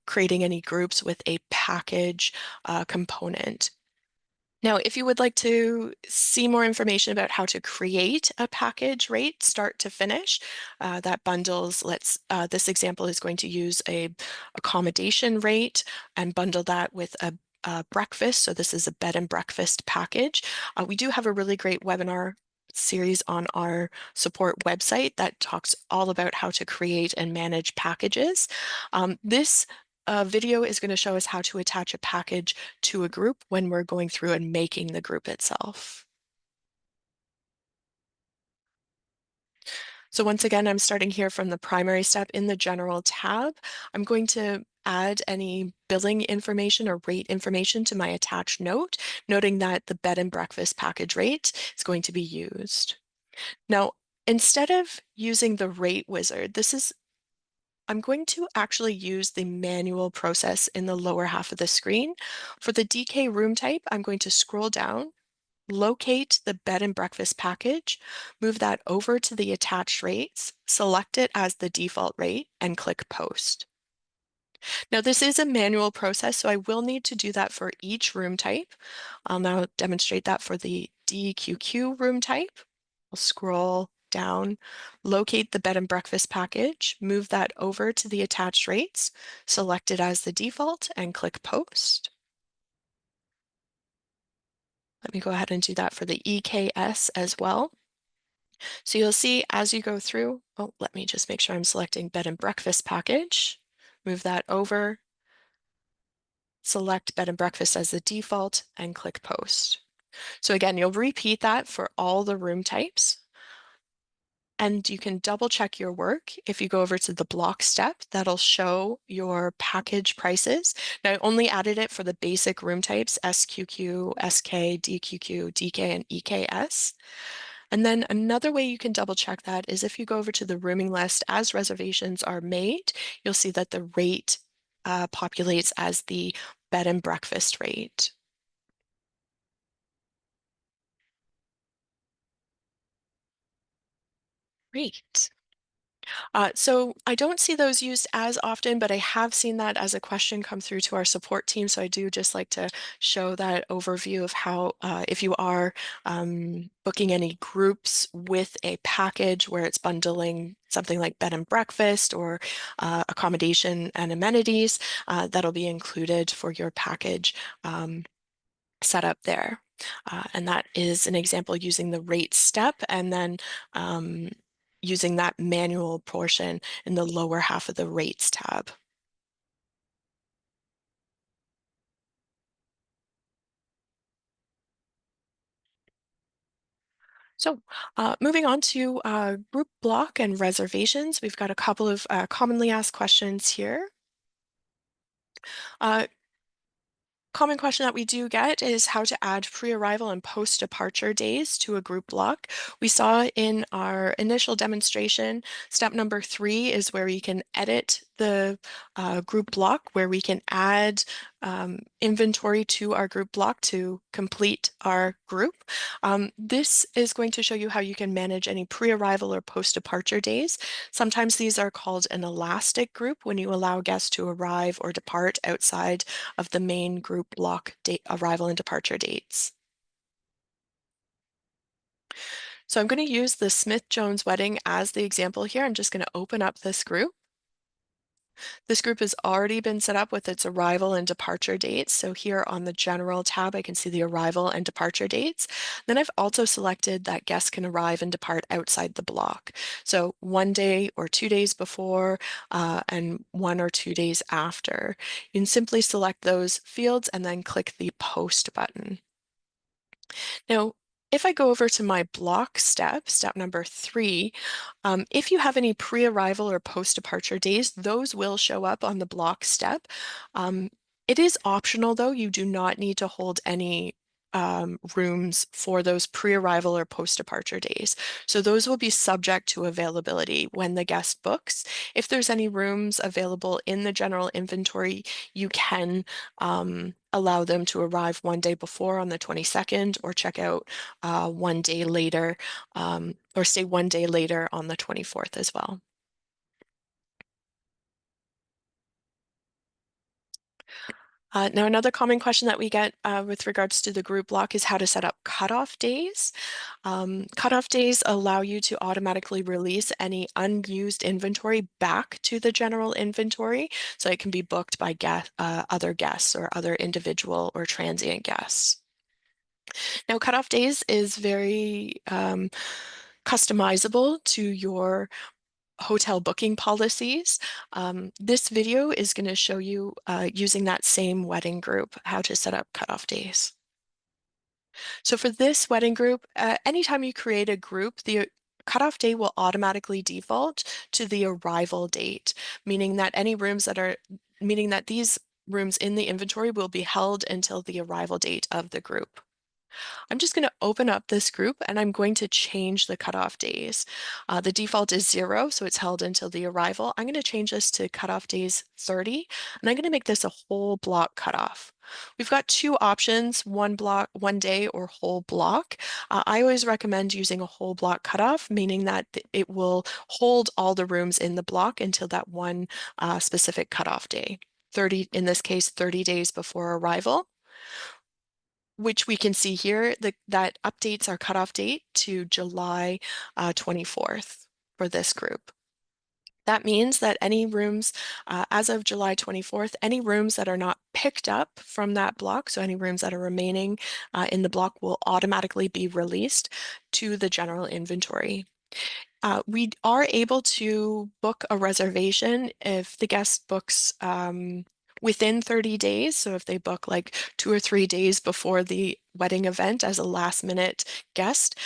creating any groups with a package component. Now, if you would like to see more information about how to create a package rate start to finish, that bundles, this example is going to use a accommodation rate and bundle that with a breakfast. So this is a bed and breakfast package. We do have a really great webinar series on our support website that talks all about how to create and manage packages. This video is going to show us how to attach a package to a group when we're going through and making the group itself. So once again, I'm starting here from the primary step in the General tab. I'm going to add any billing information or rate information to my attached note, noting that the bed and breakfast package rate is going to be used. Now, instead of using the rate wizard, I'm going to actually use the manual process in the lower half of the screen. For the DK room type, I'm going to scroll down, locate the bed and breakfast package, move that over to the attached rates, select it as the default rate, and click Post. Now, this is a manual process, so I will need to do that for each room type. I'll now demonstrate that for the DQQ room type. I'll scroll down, locate the bed and breakfast package, move that over to the attached rates, select it as the default, and click Post. Let me go ahead and do that for the EKS as well. So you'll see as you go through, oh, let me just make sure I'm selecting bed and breakfast package, move that over, select bed and breakfast as the default, and click Post. So again, you'll repeat that for all the room types. And you can double check your work. If you go over to the block step, that'll show your package prices. Now, I only added it for the basic room types, SQQ, SK, DQQ, DK, and EKS. And then another way you can double check that is if you go over to the rooming list as reservations are made, you'll see that the rate populates as the bed and breakfast rate. Great. So I don't see those used as often, but I have seen that as a question come through to our support team. So I do just like to show that overview of how, if you are booking any groups with a package where it's bundling something like bed and breakfast or accommodation and amenities, that'll be included for your package set up there. And that is an example using the rate step and then um, using that manual portion in the lower half of the rates tab. So moving on to group block and reservations, we've got a couple of commonly asked questions here. Uh, Common question that we do get is how to add pre-arrival and post-departure days to a group block. We saw in our initial demonstration, step number 3 is where we can edit the group block, where we can add inventory to our group block to complete our group. This is going to show you how you can manage any pre-arrival or post-departure days. Sometimes these are called an elastic group when you allow guests to arrive or depart outside of the main group block date, arrival and departure dates. So I'm going to use the Smith Jones wedding as the example here. I'm just going to open up this group. This group has already been set up with its arrival and departure dates. So here on the general tab, I can see the arrival and departure dates. Then I've also selected that guests can arrive and depart outside the block. So 1 day or 2 days before and 1 or 2 days after. You can simply select those fields and then click the post button. Now, if I go over to my block step, step number 3, if you have any pre-arrival or post-departure days, those will show up on the block step. Um, it is optional though, you do not need to hold any rooms for those pre-arrival or post-departure days. So those will be subject to availability when the guest books. If there's any rooms available in the general inventory, you can allow them to arrive 1 day before on the 22nd or check out 1 day later or stay 1 day later on the 24th as well. Now, another common question that we get with regards to the group block is how to set up cutoff days. Cutoff days allow you to automatically release any unused inventory back to the general inventory, so it can be booked by other guests or other individual or transient guests. Now, cutoff days is very customizable to your hotel booking policies. This video is going to show you using that same wedding group how to set up cutoff days. So for this wedding group, anytime you create a group, the cutoff date will automatically default to the arrival date, meaning that these rooms in the inventory will be held until the arrival date of the group. I'm just going to open up this group and I'm going to change the cutoff days. The default is 0, so it's held until the arrival. I'm going to change this to cutoff days 30, and I'm going to make this a whole block cutoff. We've got 2 options, 1 block, 1 day, or whole block. I always recommend using a whole block cutoff, meaning that it will hold all the rooms in the block until that one specific cutoff day. 30, in this case, 30 days before arrival, which we can see here that updates our cutoff date to July 24th for this group. That means that any rooms, as of July 24th, any rooms that are not picked up from that block, so any rooms that are remaining in the block will automatically be released to the general inventory. We are able to book a reservation if the guest books within 30 days. So if they book like 2 or 3 days before the wedding event as a last minute guest,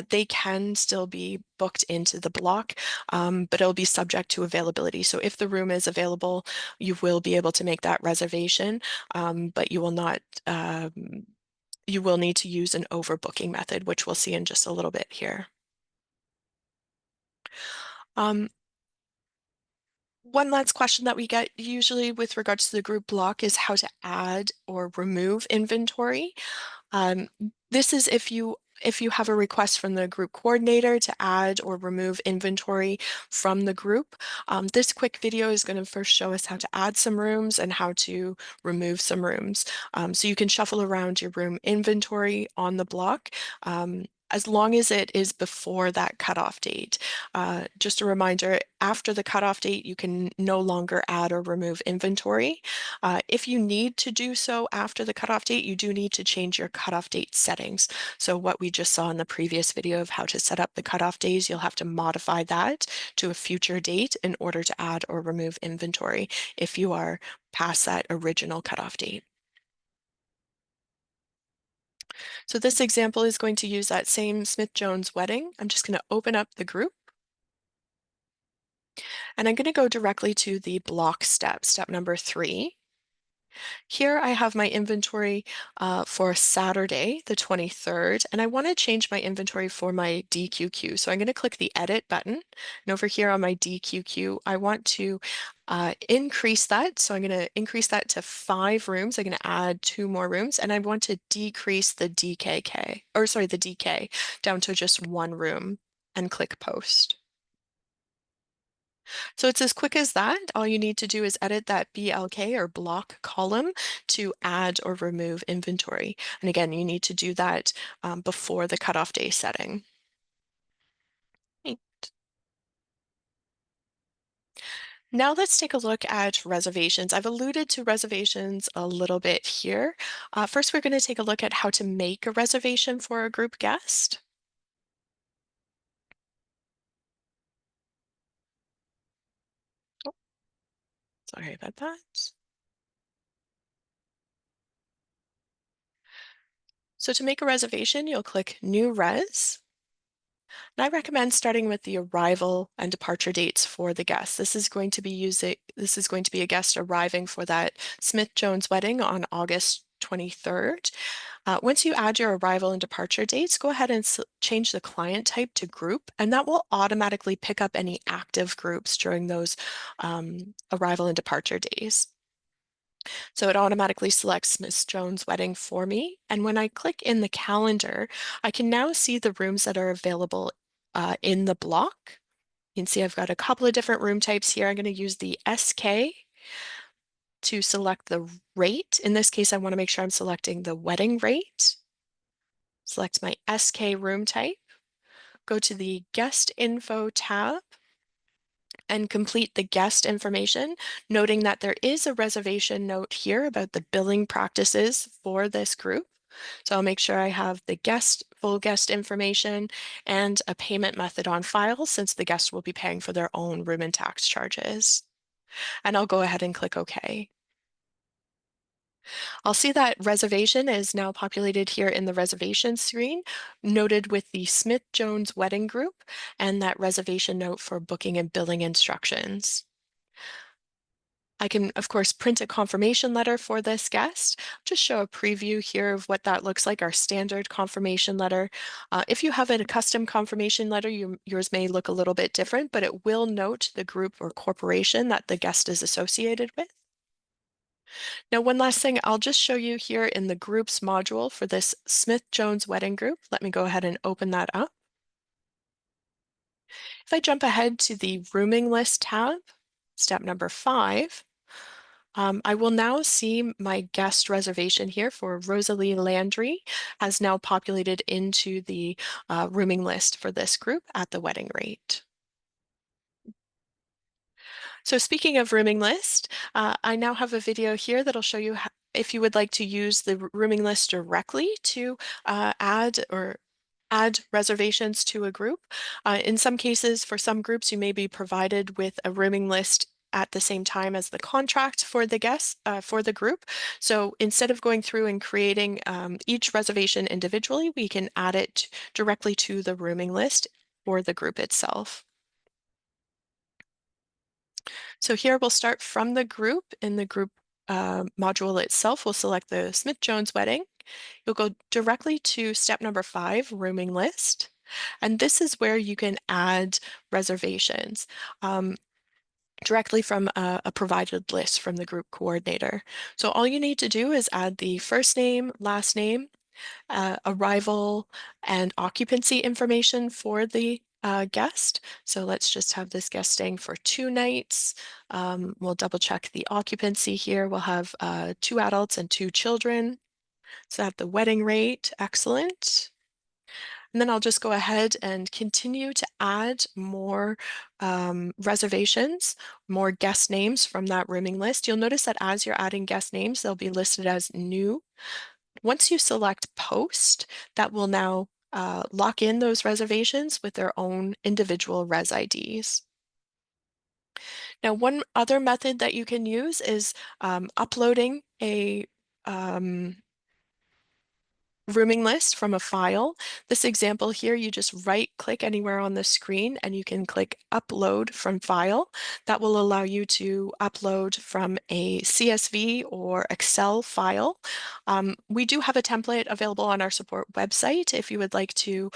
they can still be booked into the block, but it'll be subject to availability. So if the room is available, you will be able to make that reservation, but you will not, you will need to use an overbooking method, which we'll see in just a little bit here. Um, One last question that we get usually with regards to the group block is how to add or remove inventory. This is if you if you have a request from the group coordinator to add or remove inventory from the group, this quick video is going to first show us how to add some rooms and how to remove some rooms. So you can shuffle around your room inventory on the block. As long as it is before that cutoff date. Just a reminder, after the cutoff date, you can no longer add or remove inventory. If you need to do so after the cutoff date, you do need to change your cutoff date settings. So what we just saw in the previous video of how to set up the cutoff days, you'll have to modify that to a future date in order to add or remove inventory if you are past that original cutoff date. So this example is going to use that same Smith-Jones wedding. I'm just going to open up the group and I'm going to go directly to the block step, step number 3. Here I have my inventory for Saturday, the 23rd, and I want to change my inventory for my DQQ. So I'm going to click the Edit button, and over here on my DQQ, I want to increase that. So I'm going to increase that to 5 rooms. I'm going to add 2 more rooms, and I want to decrease the DKK, or sorry, the DK down to just 1 room, and click Post. So it's as quick as that. All you need to do is edit that BLK or block column to add or remove inventory. And again, you need to do that before the cutoff day setting. Okay. Now let's take a look at reservations. I've alluded to reservations a little bit here. First, we're going to take a look at how to make a reservation for a group guest. Oh, sorry about that. So to make a reservation, you'll click New Res. And I recommend starting with the arrival and departure dates for the guests. This is going to be a guest arriving for that Smith-Jones wedding on August 23rd. Once you add your arrival and departure dates, go ahead and change the client type to group, and that will automatically pick up any active groups during those arrival and departure days. So it automatically selects Smith-Jones wedding for me. And when I click in the calendar, I can now see the rooms that are available in the block. You can see I've got a couple of different room types here. I'm going to use the SK to select the rate. In this case, I want to make sure I'm selecting the wedding rate. Select my SK room type. Go to the Guest Info tab and complete the guest information, noting that there is a reservation note here about the billing practices for this group. So I'll make sure I have the full guest information and a payment method on file since the guest will be paying for their own room and tax charges. And I'll go ahead and click OK. I'll see that reservation is now populated here in the reservation screen, noted with the Smith-Jones wedding group and that reservation note for booking and billing instructions. I can, of course, print a confirmation letter for this guest. Just show a preview here of what that looks like, our standard confirmation letter. If you have a custom confirmation letter, yours may look a little bit different, but it will note the group or corporation that the guest is associated with. Now, one last thing, I'll just show you here in the groups module for this Smith-Jones wedding group. Let me go ahead and open that up. If I jump ahead to the rooming list tab, step number 5, I will now see my guest reservation here for Rosalie Landry has now populated into the rooming list for this group at the wedding rate. So speaking of rooming list, I now have a video here that'll show you how, if you would like to use the rooming list directly to add reservations to a group. In some cases, for some groups, you may be provided with a rooming list at the same time as the contract for the guests, for the group. So instead of going through and creating each reservation individually, we can add it directly to the rooming list for the group itself. So here we'll start from the group. In the group module itself, we'll select the Smith-Jones wedding. You'll go directly to step number 5, rooming list. And this is where you can add reservations directly from a provided list from the group coordinator. So all you need to do is add the first name, last name, arrival and occupancy information for the guest. So let's just have this guest staying for 2 nights. We'll double check the occupancy here. We'll have 2 adults and 2 children. So at the wedding rate, excellent. And then I'll just go ahead and continue to add more reservations, more guest names from that rooming list. You'll notice that as you're adding guest names, they'll be listed as new. Once you select post, that will now lock in those reservations with their own individual res IDs. Now, one other method that you can use is uploading a rooming list from a file. This example here, you just right click anywhere on the screen and you can click upload from file. That will allow you to upload from a CSV or Excel file. We do have a template available on our support website. If you would like to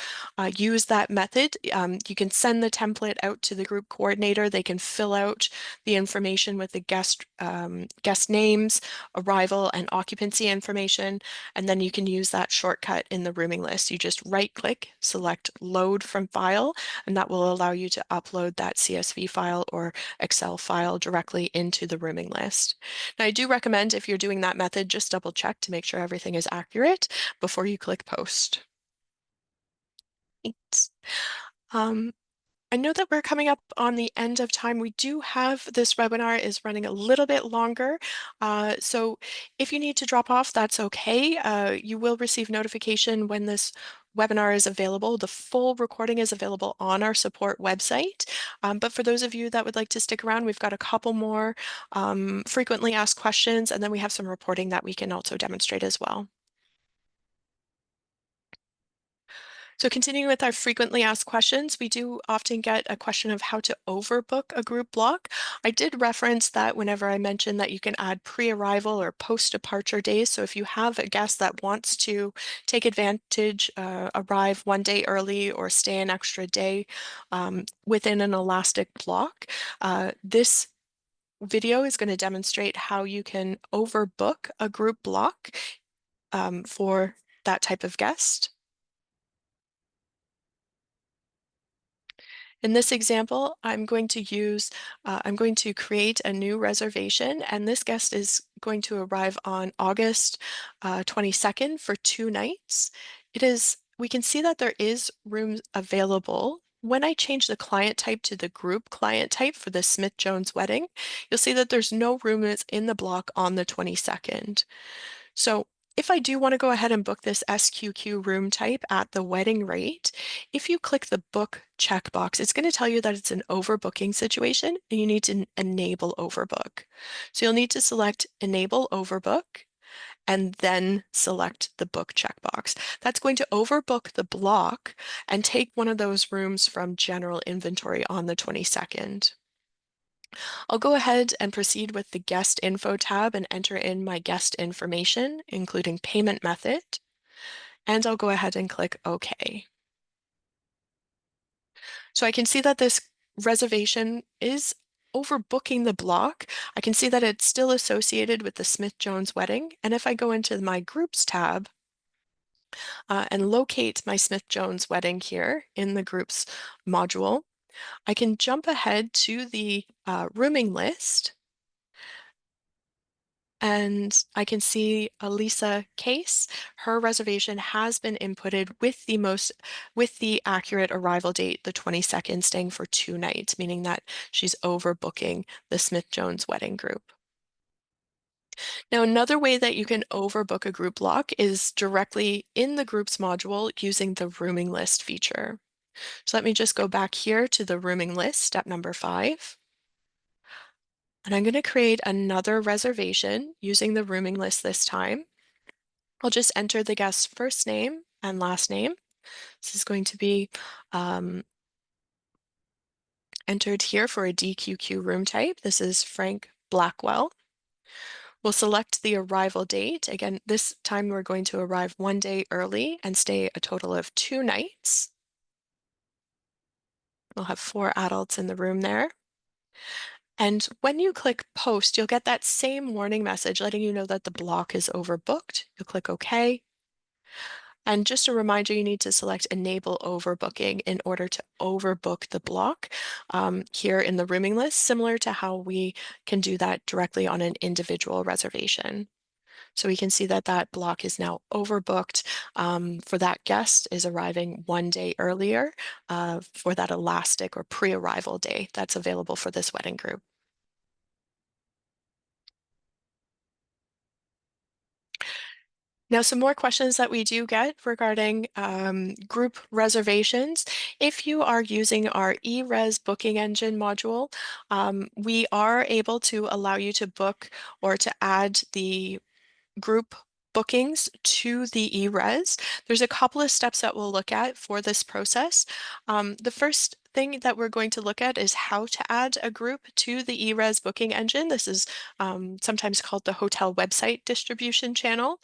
use that method, you can send the template out to the group coordinator. They can fill out the information with the guest names, arrival, and occupancy information, and then you can use that shortcut in the rooming list. You just right click, select load from file, and that will allow you to upload that CSV file or Excel file directly into the rooming list. Now, I do recommend if you're doing that method, just double check to make sure everything is accurate before you click post. Thanks. I know that we're coming up on the end of time. We do have this webinar is running a little bit longer. So if you need to drop off, that's okay. You will receive notification when this webinar is available. The full recording is available on our support website. But for those of you that would like to stick around, we've got a couple more frequently asked questions, and then we have some reporting that we can also demonstrate as well. So continuing with our frequently asked questions, we do often get a question of how to overbook a group block. I did reference that whenever I mentioned that you can add pre-arrival or post-departure days. So if you have a guest that wants to take advantage, arrive one day early or stay an extra day within an elastic block, this video is going to demonstrate how you can overbook a group block for that type of guest. In this example, I'm going to create a new reservation, and this guest is going to arrive on August 22nd for 2 nights. We can see that there is rooms available. When I change the client type to the group client type for the Smith-Jones wedding, you'll see that there's no rooms in the block on the 22nd. So if I do want to go ahead and book this SQQ room type at the wedding rate, if you click the book checkbox, it's going to tell you that it's an overbooking situation and you need to enable overbook. So you'll need to select enable overbook and then select the book checkbox. That's going to overbook the block and take one of those rooms from general inventory on the 22nd. I'll go ahead and proceed with the guest info tab and enter in my guest information, including payment method, and I'll go ahead and click OK. So I can see that this reservation is overbooking the block. I can see that it's still associated with the Smith-Jones wedding, and if I go into my groups tab and locate my Smith-Jones wedding here in the groups module, I can jump ahead to the rooming list, and I can see Elisa Case. Her reservation has been inputted with the accurate arrival date, the 22nd, staying for 2 nights, meaning that she's overbooking the Smith-Jones wedding group. Now, another way that you can overbook a group block is directly in the groups module using the rooming list feature. So let me just go back here to the rooming list, step number 5. And I'm going to create another reservation using the rooming list this time. I'll just enter the guest's first name and last name. This is going to be entered here for a DQQ room type. This is Frank Blackwell. We'll select the arrival date. Again, this time we're going to arrive one day early and stay a total of 2 nights. We'll have 4 adults in the room there. And when you click post, you'll get that same warning message letting you know that the block is overbooked. You'll click OK. And just a reminder, you need to select Enable Overbooking in order to overbook the block here in the rooming list, similar to how we can do that directly on an individual reservation. So we can see that that block is now overbooked for that guest is arriving 1 day earlier for that elastic or pre-arrival day that's available for this wedding group. Now, some more questions that we do get regarding group reservations. If you are using our eRes booking engine module, we are able to allow you to book or to add the group bookings to the eRes. There's a couple of steps that we'll look at for this process. The first thing that we're going to look at is how to add a group to the eRes booking engine. This is sometimes called the hotel website distribution channel.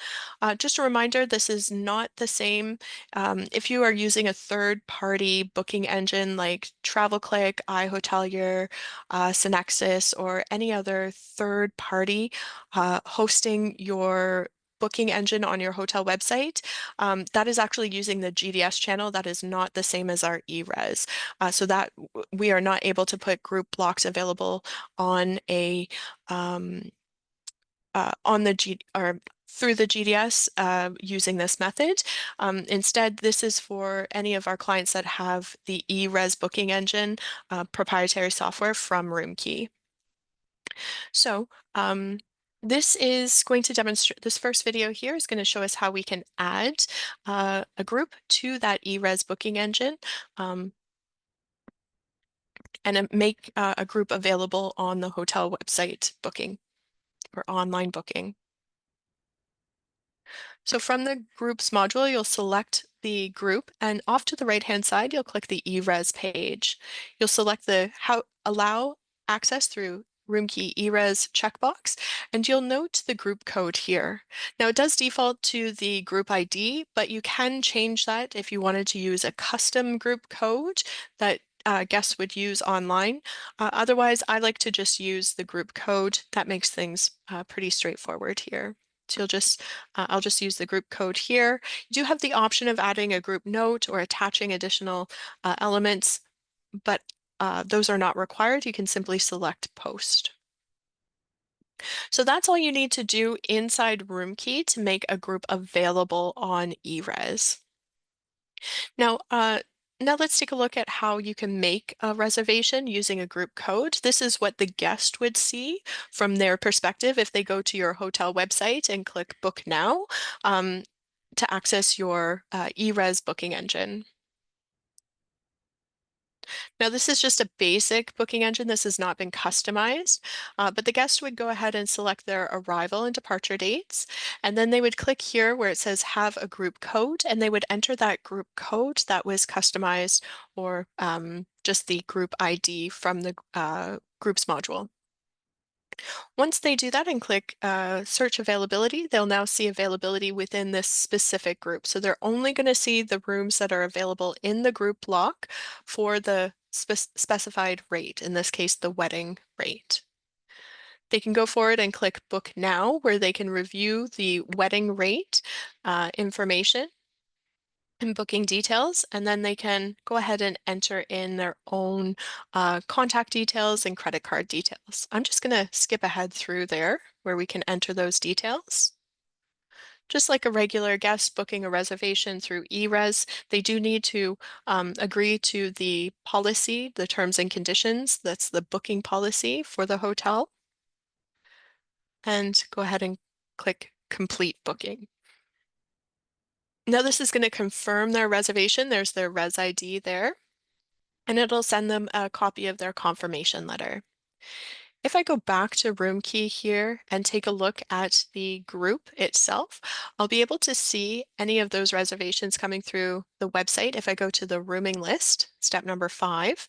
Just a reminder, this is not the same. If you are using a third-party booking engine like TravelClick, iHotelier, Synexis, or any other third party hosting your booking engine on your hotel website, that is actually using the GDS channel. That is not the same as our eRes. So that we are not able to put group blocks available on a on the G or through the GDS using this method. Instead, this is for any of our clients that have the eRes booking engine proprietary software from Roomkey. So this is going to demonstrate, this first video here is going to show us how we can add a group to that eRes booking engine and make a group available on the hotel website booking or online booking. So from the groups module, you'll select the group and off to the right-hand side, you'll click the eRes page. You'll select the allow access through Roomkey eRes checkbox, and you'll note the group code here. Now it does default to the group ID, but you can change that if you wanted to use a custom group code that guests would use online. Otherwise, I like to just use the group code. That makes things pretty straightforward here. So I'll just use the group code here. You do have the option of adding a group note or attaching additional elements, but those are not required. You can simply select post. So that's all you need to do inside Roomkey to make a group available on eRes. Now, now let's take a look at how you can make a reservation using a group code. This is what the guest would see from their perspective if they go to your hotel website and click Book Now to access your eRes booking engine. Now, this is just a basic booking engine. This has not been customized, but the guest would go ahead and select their arrival and departure dates, and then they would click here where it says have a group code, and they would enter that group code that was customized or just the group ID from the groups module. Once they do that and click search availability, they'll now see availability within this specific group. So they're only going to see the rooms that are available in the group block for the specified rate, in this case, the wedding rate. They can go forward and click Book Now, where they can review the wedding rate information and booking details, and then they can go ahead and enter in their own contact details and credit card details. I'm just going to skip ahead through there where we can enter those details. Just like a regular guest booking a reservation through eRes, they do need to agree to the policy, the terms and conditions. That's the booking policy for the hotel. And go ahead and click Complete Booking. Now this is going to confirm their reservation. There's their res ID there, and it'll send them a copy of their confirmation letter. If I go back to Roomkey here and take a look at the group itself, I'll be able to see any of those reservations coming through the website. If I go to the rooming list, step number 5,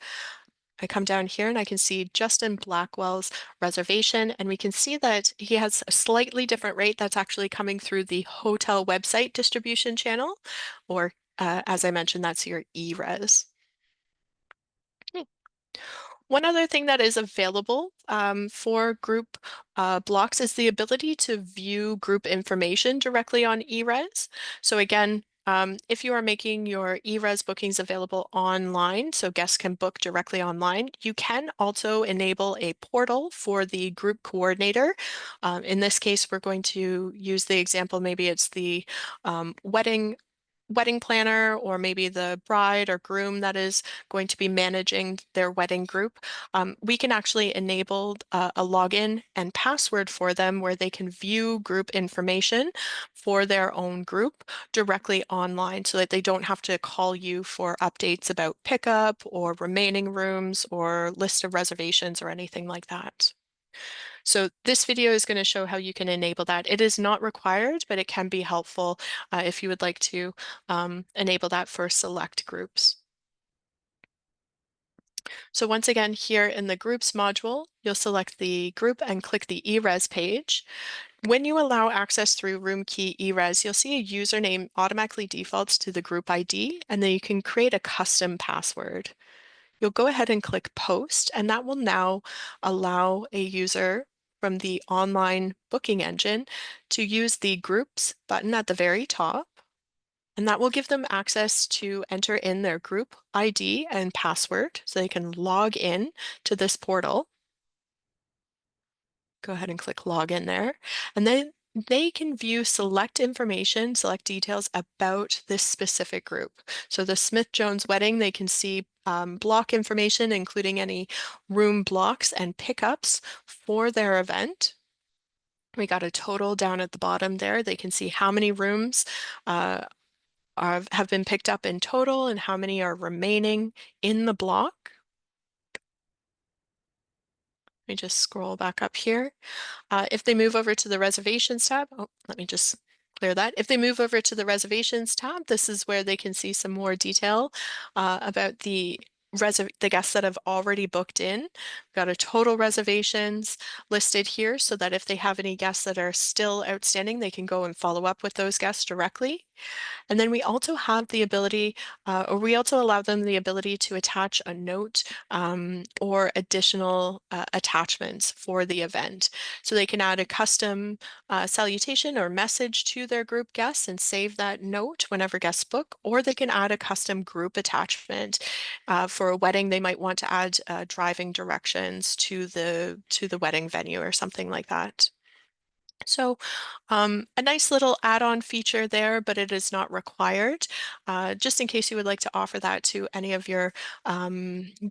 I come down here and I can see Justin Blackwell's reservation, and we can see that he has a slightly different rate that's actually coming through the hotel website distribution channel, or as I mentioned, that's your eRes. One other thing that is available for group blocks is the ability to view group information directly on eRes. So again, if you are making your eRes bookings available online, so guests can book directly online, you can also enable a portal for the group coordinator. In this case, we're going to use the example, maybe it's the wedding planner, or maybe the bride or groom that is going to be managing their wedding group. We can actually enable a login and password for them where they can view group information for their own group directly online so that they don't have to call you for updates about pickup or remaining rooms or list of reservations or anything like that. So this video is going to show how you can enable that. It is not required, but it can be helpful if you would like to enable that for select groups. So once again, here in the Groups module, you'll select the group and click the eRes page. When you allow access through Roomkey eRes, you'll see a username automatically defaults to the group ID, and then you can create a custom password. You'll go ahead and click Post, and that will now allow a user from the online booking engine to use the Groups button at the very top, and that will give them access to enter in their group ID and password so they can log in to this portal. Go ahead and click Login there, and then they can view select information, select details about this specific group. So the Smith-Jones wedding, they can see block information, including any room blocks and pickups for their event. We got a total down at the bottom there. They can see how many rooms have been picked up in total and how many are remaining in the block. Let me just scroll back up here. If they move over to the reservations tab, oh, let me just clear that. If they move over to the reservations tab, this is where they can see some more detail about the guests that have already booked in. We've got a total reservations listed here so that if they have any guests that are still outstanding, they can go and follow up with those guests directly. And then we also have the ability, or we also allow them the ability to attach a note or additional attachments for the event. So they can add a custom salutation or message to their group guests and save that note whenever guests book, or they can add a custom group attachment. For a wedding, they might want to add driving directions to the wedding venue or something like that. So a nice little add-on feature there, but it is not required. Just in case you would like to offer that to any of your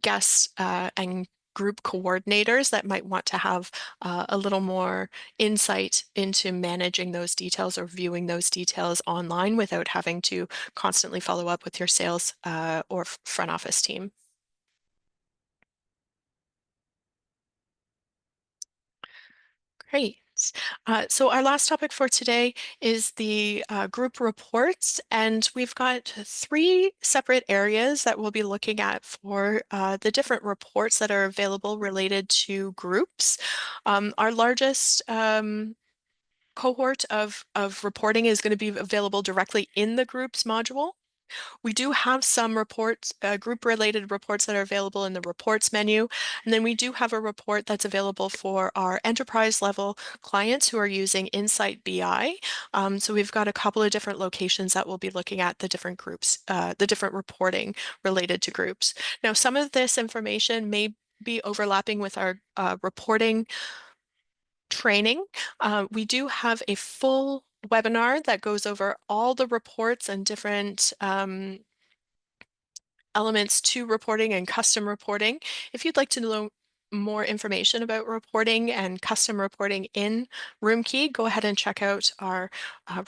guests and group coordinators that might want to have a little more insight into managing those details or viewing those details online without having to constantly follow up with your sales or front office team. Great. So our last topic for today is the group reports, and we've got three separate areas that we'll be looking at for the different reports that are available related to groups. Our largest cohort of reporting is going to be available directly in the groups module. We do have some reports, group-related reports that are available in the reports menu. And then we do have a report that's available for our enterprise level clients who are using Insight BI. So we've got a couple of different locations that we'll be looking at the different groups, the different reporting related to groups. Now, some of this information may be overlapping with our reporting training. We do have a full webinar that goes over all the reports and different elements to reporting and custom reporting. If you'd like to know more information about reporting and custom reporting in Roomkey, go ahead and check out our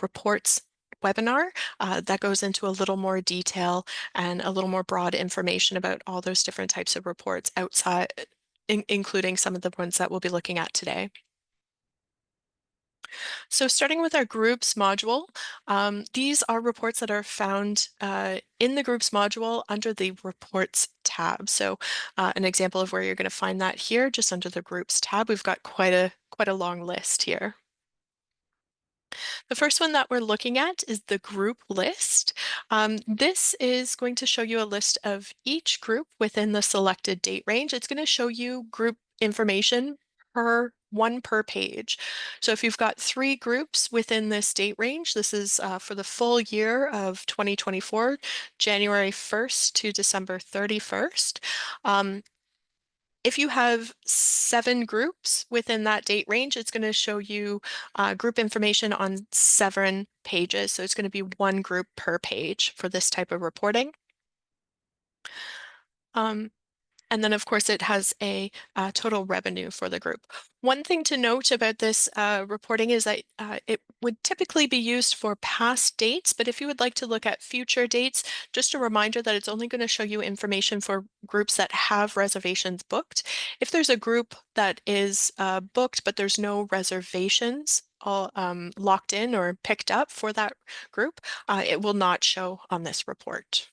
reports webinar that goes into a little more detail and a little more broad information about all those different types of reports outside, including some of the ones that we'll be looking at today. So starting with our groups module, these are reports that are found in the groups module under the reports tab. So an example of where you're going to find that here, just under the groups tab, we've got quite a long list here. The first one that we're looking at is the group list. This is going to show you a list of each group within the selected date range. It's going to show you group information one per page. So if you've got 3 groups within this date range, this is for the full year of 2024, January 1st to December 31st. If you have 7 groups within that date range, it's going to show you group information on 7 pages. So it's going to be 1 group per page for this type of reporting. And then, of course, it has a total revenue for the group. One thing to note about this reporting is that it would typically be used for past dates, but if you would like to look at future dates, just a reminder that it's only going to show you information for groups that have reservations booked. If there's a group that is booked, but there's no reservations all locked in or picked up for that group, it will not show on this report.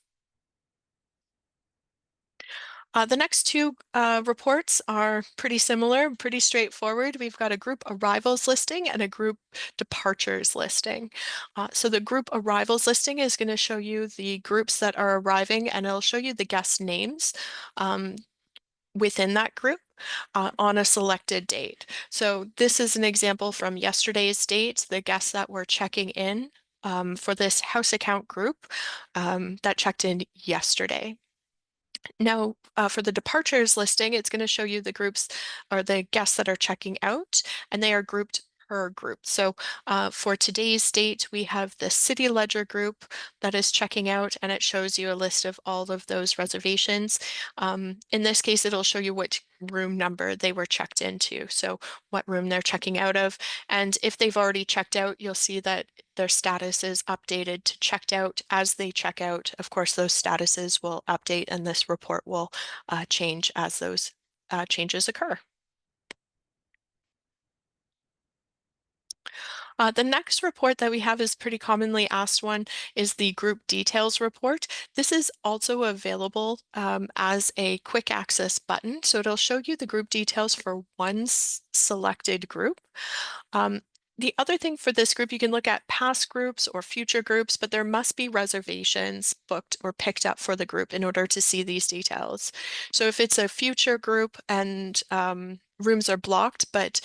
The next 2 reports are pretty similar, pretty straightforward. We've got a group arrivals listing and a group departures listing. So the group arrivals listing is going to show you the groups that are arriving, and it'll show you the guest names within that group on a selected date. So this is an example from yesterday's date, the guests that were checking in for this house account group that checked in yesterday. Now, for the departures listing, it's going to show you the groups or the guests that are checking out, and they are grouped per group. So for today's date, we have the City Ledger group that is checking out, and it shows you a list of all of those reservations. In this case, it'll show you which room number they were checked into, so what room they're checking out of. And if they've already checked out, you'll see that their status is updated to checked out as they check out. Of course, those statuses will update and this report will change as those changes occur. The next report that we have is pretty commonly asked one is the group details report. This is also available as a quick access button. So it'll show you the group details for one selected group. The other thing for this group, you can look at past groups or future groups, but there must be reservations booked or picked up for the group in order to see these details. So if it's a future group and rooms are blocked, but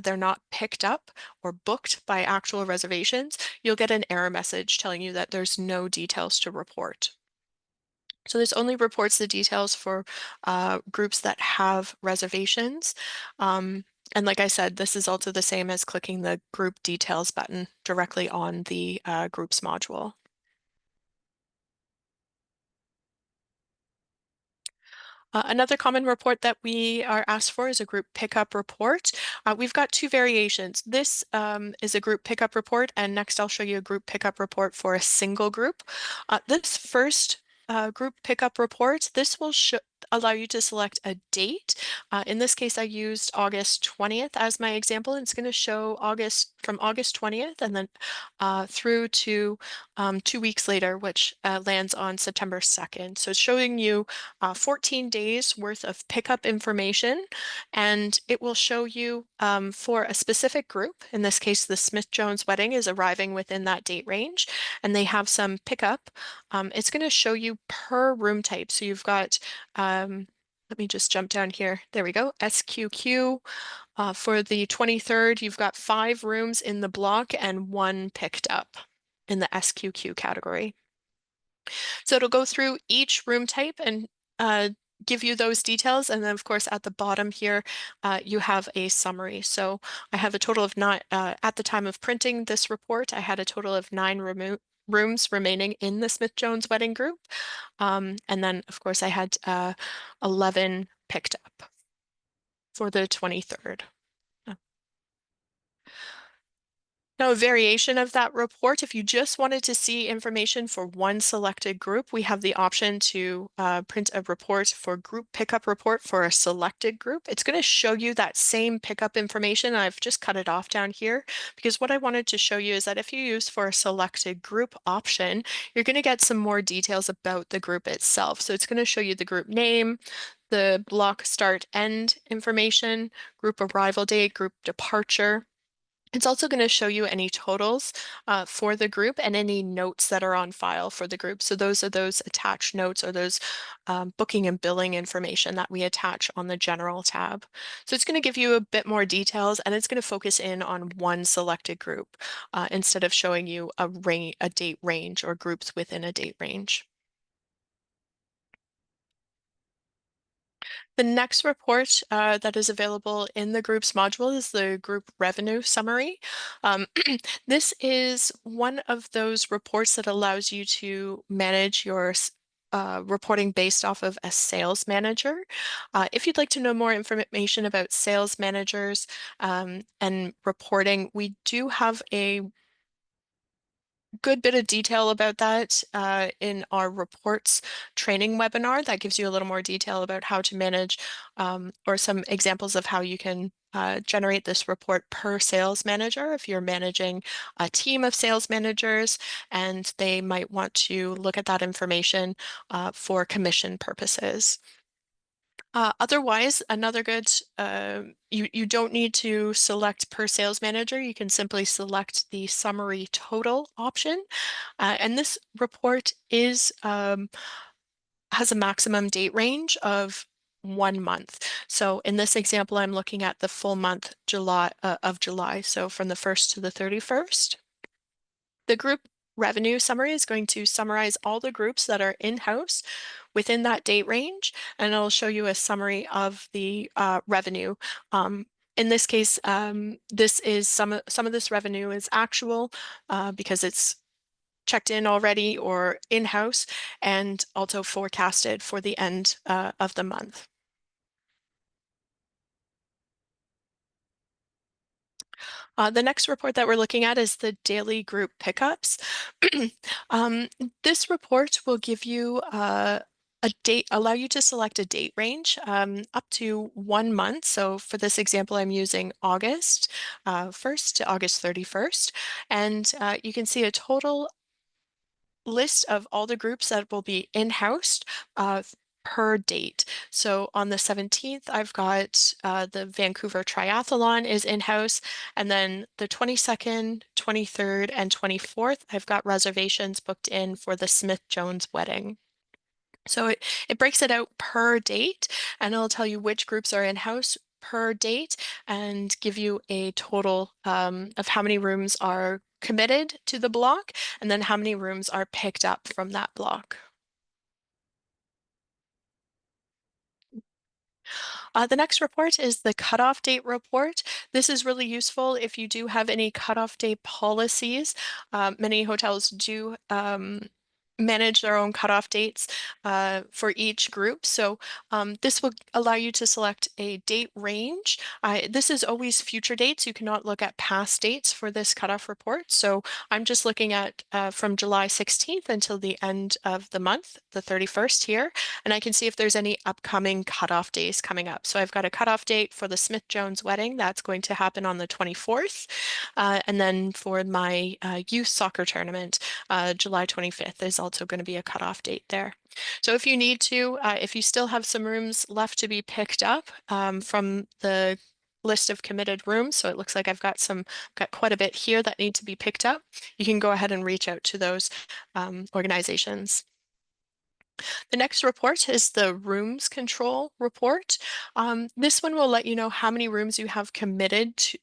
they're not picked up or booked by actual reservations, you'll get an error message telling you that there's no details to report. So this only reports the details for groups that have reservations. And like I said, this is also the same as clicking the group details button directly on the groups module. Another common report that we are asked for is a group pickup report. We've got 2 variations. This is a group pickup report, and next I'll show you a group pickup report for a single group. This first group pickup report, this will allow you to select a date. In this case, I used August 20th as my example, and it's going to show from August 20th and then through to 2 weeks later, which lands on September 2nd. So it's showing you 14 days worth of pickup information, and it will show you for a specific group. In this case, the Smith-Jones wedding is arriving within that date range, and they have some pickup. It's going to show you per room type. So you've got let me just jump down here. There we go. SQQ. For the 23rd, you've got 5 rooms in the block and 1 picked up in the SQQ category. So it'll go through each room type and give you those details. And then, of course, at the bottom here, you have a summary. So I have a total of 9, at the time of printing this report, I had a total of 9 rooms remaining in the Smith-Jones wedding group. And then, of course, I had 11 picked up for the 23rd. Now, a variation of that report, if you just wanted to see information for one selected group, we have the option to print a report for group pickup report for a selected group. It's going to show you that same pickup information. I've just cut it off down here because what I wanted to show you is that if you use for a selected group option, you're going to get some more details about the group itself. So it's going to show you the group name, the block start end information, group arrival date, group departure. It's also going to show you any totals for the group and any notes that are on file for the group. So those are those attached notes or those booking and billing information that we attach on the general tab. So it's going to give you a bit more details, and it's going to focus in on one selected group instead of showing you a date range or groups within a date range. The next report that is available in the groups module is the group revenue summary. Um, this is one of those reports that allows you to manage your reporting based off of a sales manager. If you'd like to know more information about sales managers and reporting, we do have a good bit of detail about that in our reports training webinar that gives you a little more detail about how to manage or some examples of how you can generate this report per sales manager if you're managing a team of sales managers and they might want to look at that information for commission purposes. Otherwise, another good, you don't need to select per sales manager. You can simply select the summary total option. And this report has a maximum date range of 1 month. So in this example, I'm looking at the full month of July. So from the 1st to the 31st. The group revenue summary is going to summarize all the groups that are in-house within that date range, and it'll show you a summary of the revenue. In this case, this is some of this revenue is actual because it's checked in already or in-house and also forecasted for the end of the month. The next report that we're looking at is the daily group pickups. Um, this report will give you allow you to select a date range up to 1 month. So for this example, I'm using August 1st to August 31st. And you can see a total list of all the groups that will be in-house per date. So on the 17th, I've got the Vancouver Triathlon is in-house, and then the 22nd, 23rd, and 24th, I've got reservations booked in for the Smith Jones wedding. So it breaks it out per date, and it'll tell you which groups are in-house per date and give you a total of how many rooms are committed to the block and then how many rooms are picked up from that block. The next report is the cutoff date report. This is really useful if you do have any cutoff date policies. Many hotels do manage their own cutoff dates for each group. So this will allow you to select a date range. This is always future dates. You cannot look at past dates for this cutoff report. So I'm just looking at from July 16th until the end of the month, the 31st here, and I can see if there's any upcoming cutoff days coming up. So I've got a cutoff date for the Smith Jones wedding. That's going to happen on the 24th. And then for my youth soccer tournament, July 25th is also going to be a cutoff date there. So if you need to, if you still have some rooms left to be picked up from the list of committed rooms, so it looks like I've got quite a bit here that need to be picked up, you can go ahead and reach out to those organizations. The next report is the rooms control report. This one will let you know how many rooms you have committed to,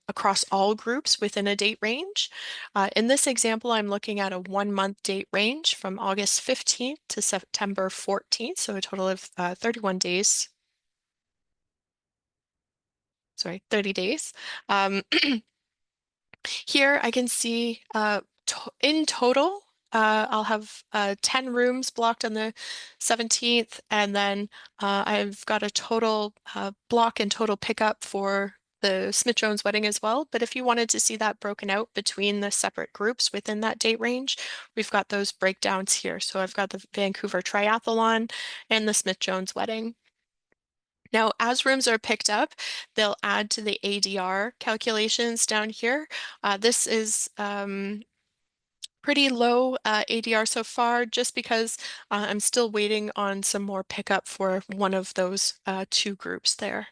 across all groups within a date range. In this example, I'm looking at a 1 month date range from August 15th to September 14th, so a total of 31 days. Sorry, 30 days. Here I can see in total, I'll have 10 rooms blocked on the 17th, and then I've got a total block and total pickup for the Smith Jones wedding as well. But if you wanted to see that broken out between the separate groups within that date range, we've got those breakdowns here. So I've got the Vancouver Triathlon and the Smith Jones wedding. Now, as rooms are picked up, they'll add to the ADR calculations down here. This is pretty low ADR so far, just because I'm still waiting on some more pickup for one of those two groups there.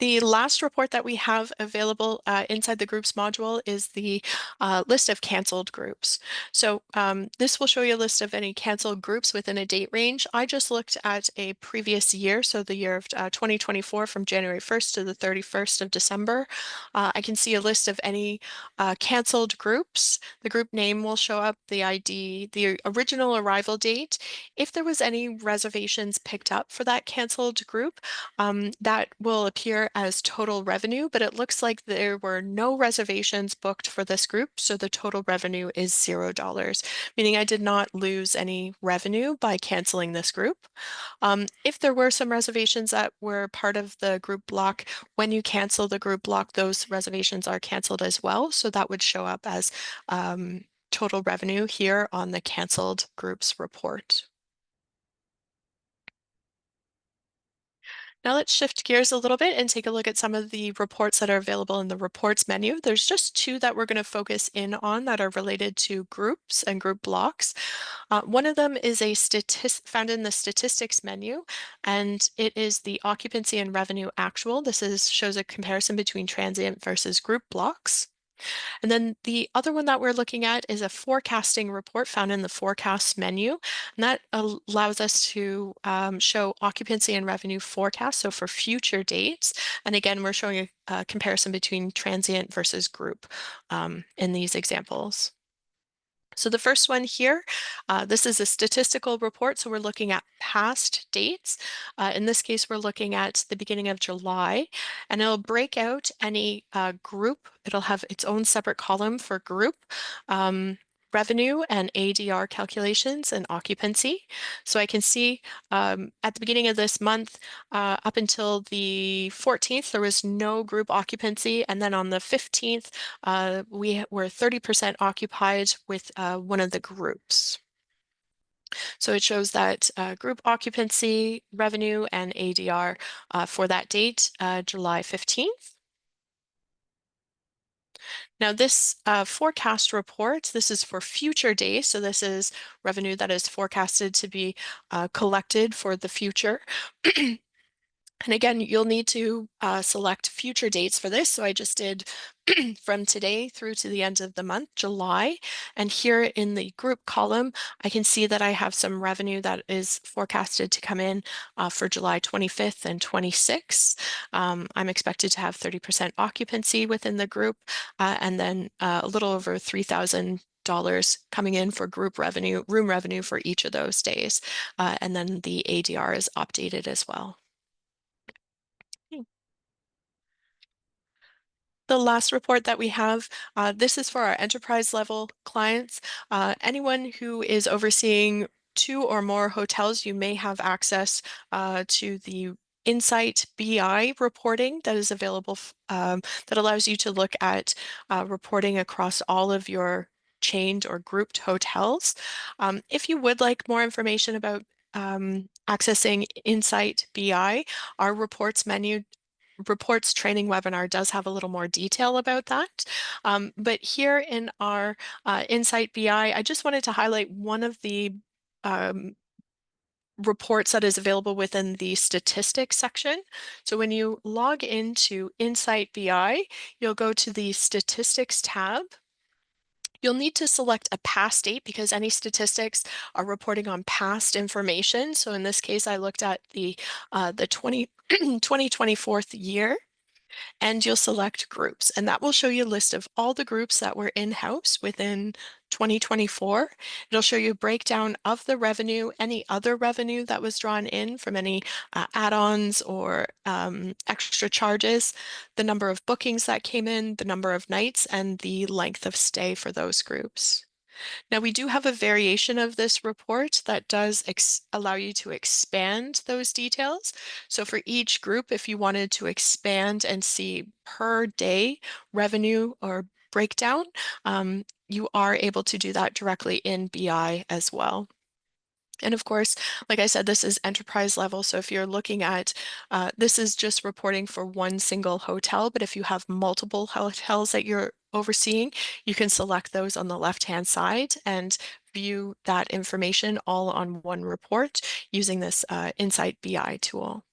The last report that we have available inside the groups module is the list of canceled groups. So this will show you a list of any canceled groups within a date range. I just looked at a previous year, so the year of 2024 from January 1st to the 31st of December. I can see a list of any canceled groups. The group name will show up, the ID, the original arrival date. If there was any reservations picked up for that canceled group, that will appear as total revenue, but it looks like there were no reservations booked for this group, so the total revenue is $0, meaning I did not lose any revenue by canceling this group. If there were some reservations that were part of the group block, when you cancel the group block, those reservations are canceled as well, so that would show up as total revenue here on the canceled groups report. Now let's shift gears a little bit and take a look at some of the reports that are available in the reports menu. There's just two that we're going to focus in on that are related to groups and group blocks. One of them is a found in the statistics menu, and it is the occupancy and revenue actual. Shows a comparison between transient versus group blocks. And then the other one that we're looking at is a forecasting report found in the forecast menu. And that allows us to show occupancy and revenue forecast, so for future dates. And again, we're showing a comparison between transient versus group in these examples. So the first one here, this is a statistical report, so we're looking at past dates. In this case, we're looking at the beginning of July, and it'll break out any group. It'll have its own separate column for group, revenue and ADR calculations and occupancy. So I can see at the beginning of this month, up until the 14th, there was no group occupancy, and then on the 15th, we were 30% occupied with one of the groups. So it shows that group occupancy, revenue, and ADR for that date, July 15th. Now this forecast report, this is for future days. So this is revenue that is forecasted to be collected for the future. And again, you'll need to select future dates for this. So I just did from today through to the end of the month, July. And here in the group column, I can see that I have some revenue that is forecasted to come in for July 25th and 26th. I'm expected to have 30% occupancy within the group, and then a little over $3,000 coming in for group revenue, room revenue for each of those days. And then the ADR is updated as well. The last report that we have, this is for our enterprise level clients. Anyone who is overseeing 2 or more hotels, you may have access to the Insight BI reporting that is available that allows you to look at reporting across all of your chained or grouped hotels. If you would like more information about accessing Insight BI, our reports training webinar does have a little more detail about that. But here in our Insight BI, I just wanted to highlight one of the reports that is available within the statistics section. So when you log into Insight BI, you'll go to the statistics tab. You'll need to select a past date because any statistics are reporting on past information. So in this case, I looked at the 2024 year, and you'll select groups, and that will show you a list of all the groups that were in-house within 2024. It'll show you a breakdown of the revenue, any other revenue that was drawn in from any add-ons or extra charges, the number of bookings that came in, the number of nights, and the length of stay for those groups. Now, we do have a variation of this report that does allow you to expand those details. So for each group, if you wanted to expand and see per day revenue or breakdown, you are able to do that directly in BI as well. And of course, like I said, this is enterprise level. So if you're looking at, this is just reporting for one single hotel, but if you have multiple hotels that you're overseeing, you can select those on the left-hand side and view that information all on one report using this Insight BI tool.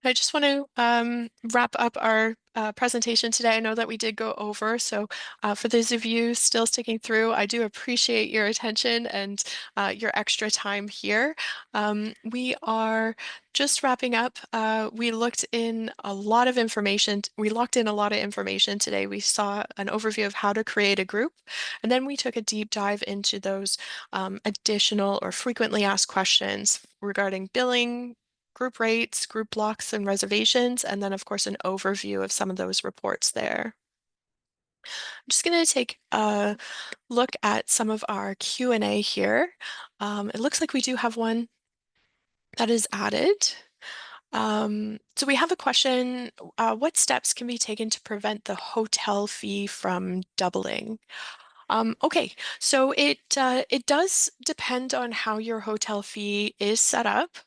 I just want to wrap up our presentation today. I know that we did go over, so for those of you still sticking through, I do appreciate your attention and your extra time here. We are just wrapping up. We looked in a lot of information. We locked in a lot of information today. We saw an overview of how to create a group, and then we took a deep dive into those additional or frequently asked questions regarding billing, group rates, group blocks and reservations, and then of course an overview of some of those reports there. I'm just going to take a look at some of our Q&A here. It looks like we do have one that is added. So we have a question, what steps can be taken to prevent the hotel fee from doubling? Okay, so it does depend on how your hotel fee is set up.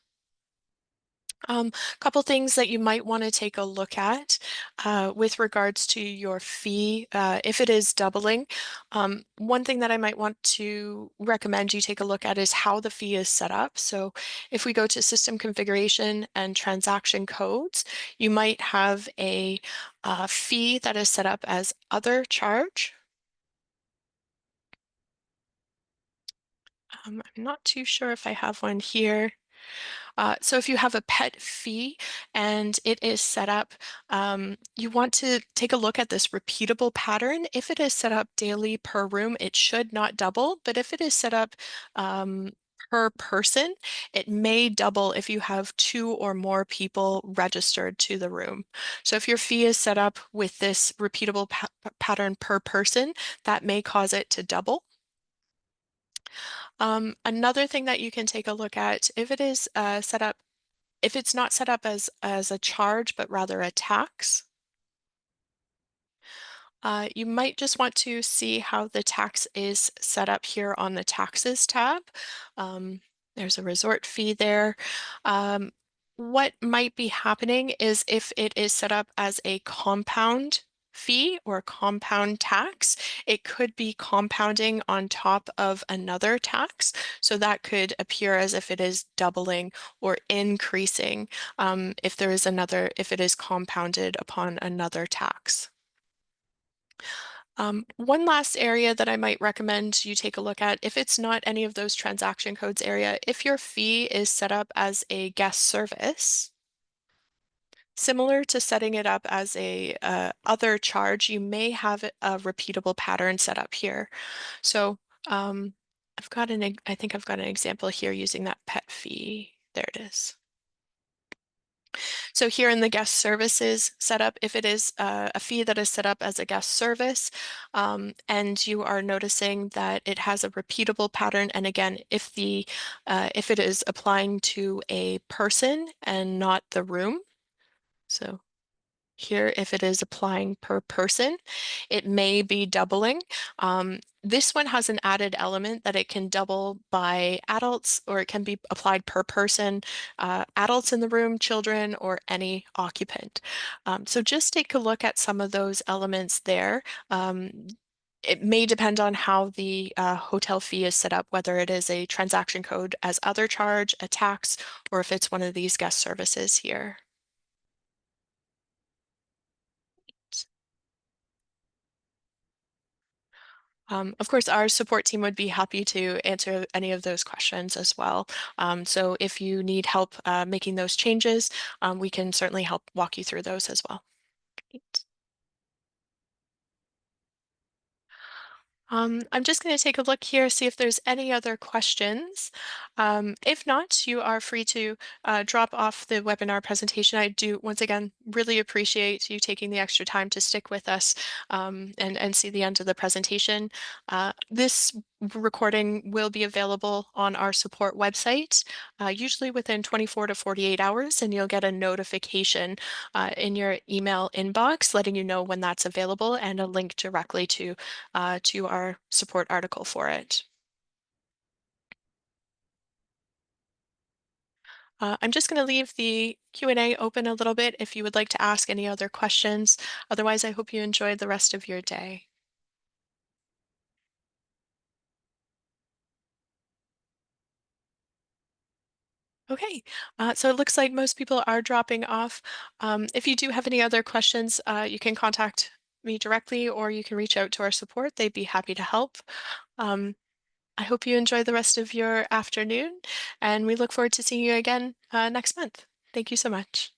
Couple things that you might want to take a look at with regards to your fee, if it is doubling. One thing that I might want to recommend you take a look at is how the fee is set up. So if we go to system configuration and transaction codes, you might have a fee that is set up as other charge. I'm not too sure if I have one here. So if you have a pet fee and it is set up, you want to take a look at this repeatable pattern. If it is set up daily per room, it should not double, but if it is set up per person, it may double if you have 2 or more people registered to the room. So if your fee is set up with this repeatable pattern per person, that may cause it to double. Another thing that you can take a look at, if it is set up, if it's not set up as a charge, but rather a tax, you might just want to see how the tax is set up here on the taxes tab. There's a resort fee there. What might be happening is if it is set up as a compound fee or compound tax, it could be compounding on top of another tax. So that could appear as if it is doubling or increasing if if it is compounded upon another tax. One last area that I might recommend you take a look at, if it's not any of those transaction codes area, if your fee is set up as a guest service, similar to setting it up as a other charge, you may have a repeatable pattern set up here. So I think I've got an example here using that pet fee. There it is. So here in the guest services setup, if it is a fee that is set up as a guest service, and you are noticing that it has a repeatable pattern, and again, if it is applying to a person and not the room, so here, if it is applying per person, it may be doubling. This one has an added element that it can double by adults, or it can be applied per person, adults in the room, children, or any occupant. So just take a look at some of those elements there. It may depend on how the hotel fee is set up, whether it is a transaction code as other charge, a tax, or if it's one of these guest services here. Of course, our support team would be happy to answer any of those questions as well. So if you need help making those changes, we can certainly help walk you through those as well. Great. I'm just going to take a look here, see if there's any other questions. If not, you are free to drop off the webinar presentation. I do, once again, really appreciate you taking the extra time to stick with us and see the end of the presentation. This recording will be available on our support website, usually within 24 to 48 hours, and you'll get a notification in your email inbox letting you know when that's available and a link directly to our support article for it. I'm just going to leave the Q&A open a little bit if you would like to ask any other questions. Otherwise, I hope you enjoy the rest of your day. Okay, so it looks like most people are dropping off. If you do have any other questions, you can contact me directly or you can reach out to our support. They'd be happy to help. Um, I hope you enjoy the rest of your afternoon, and we look forward to seeing you again next month. Thank you so much.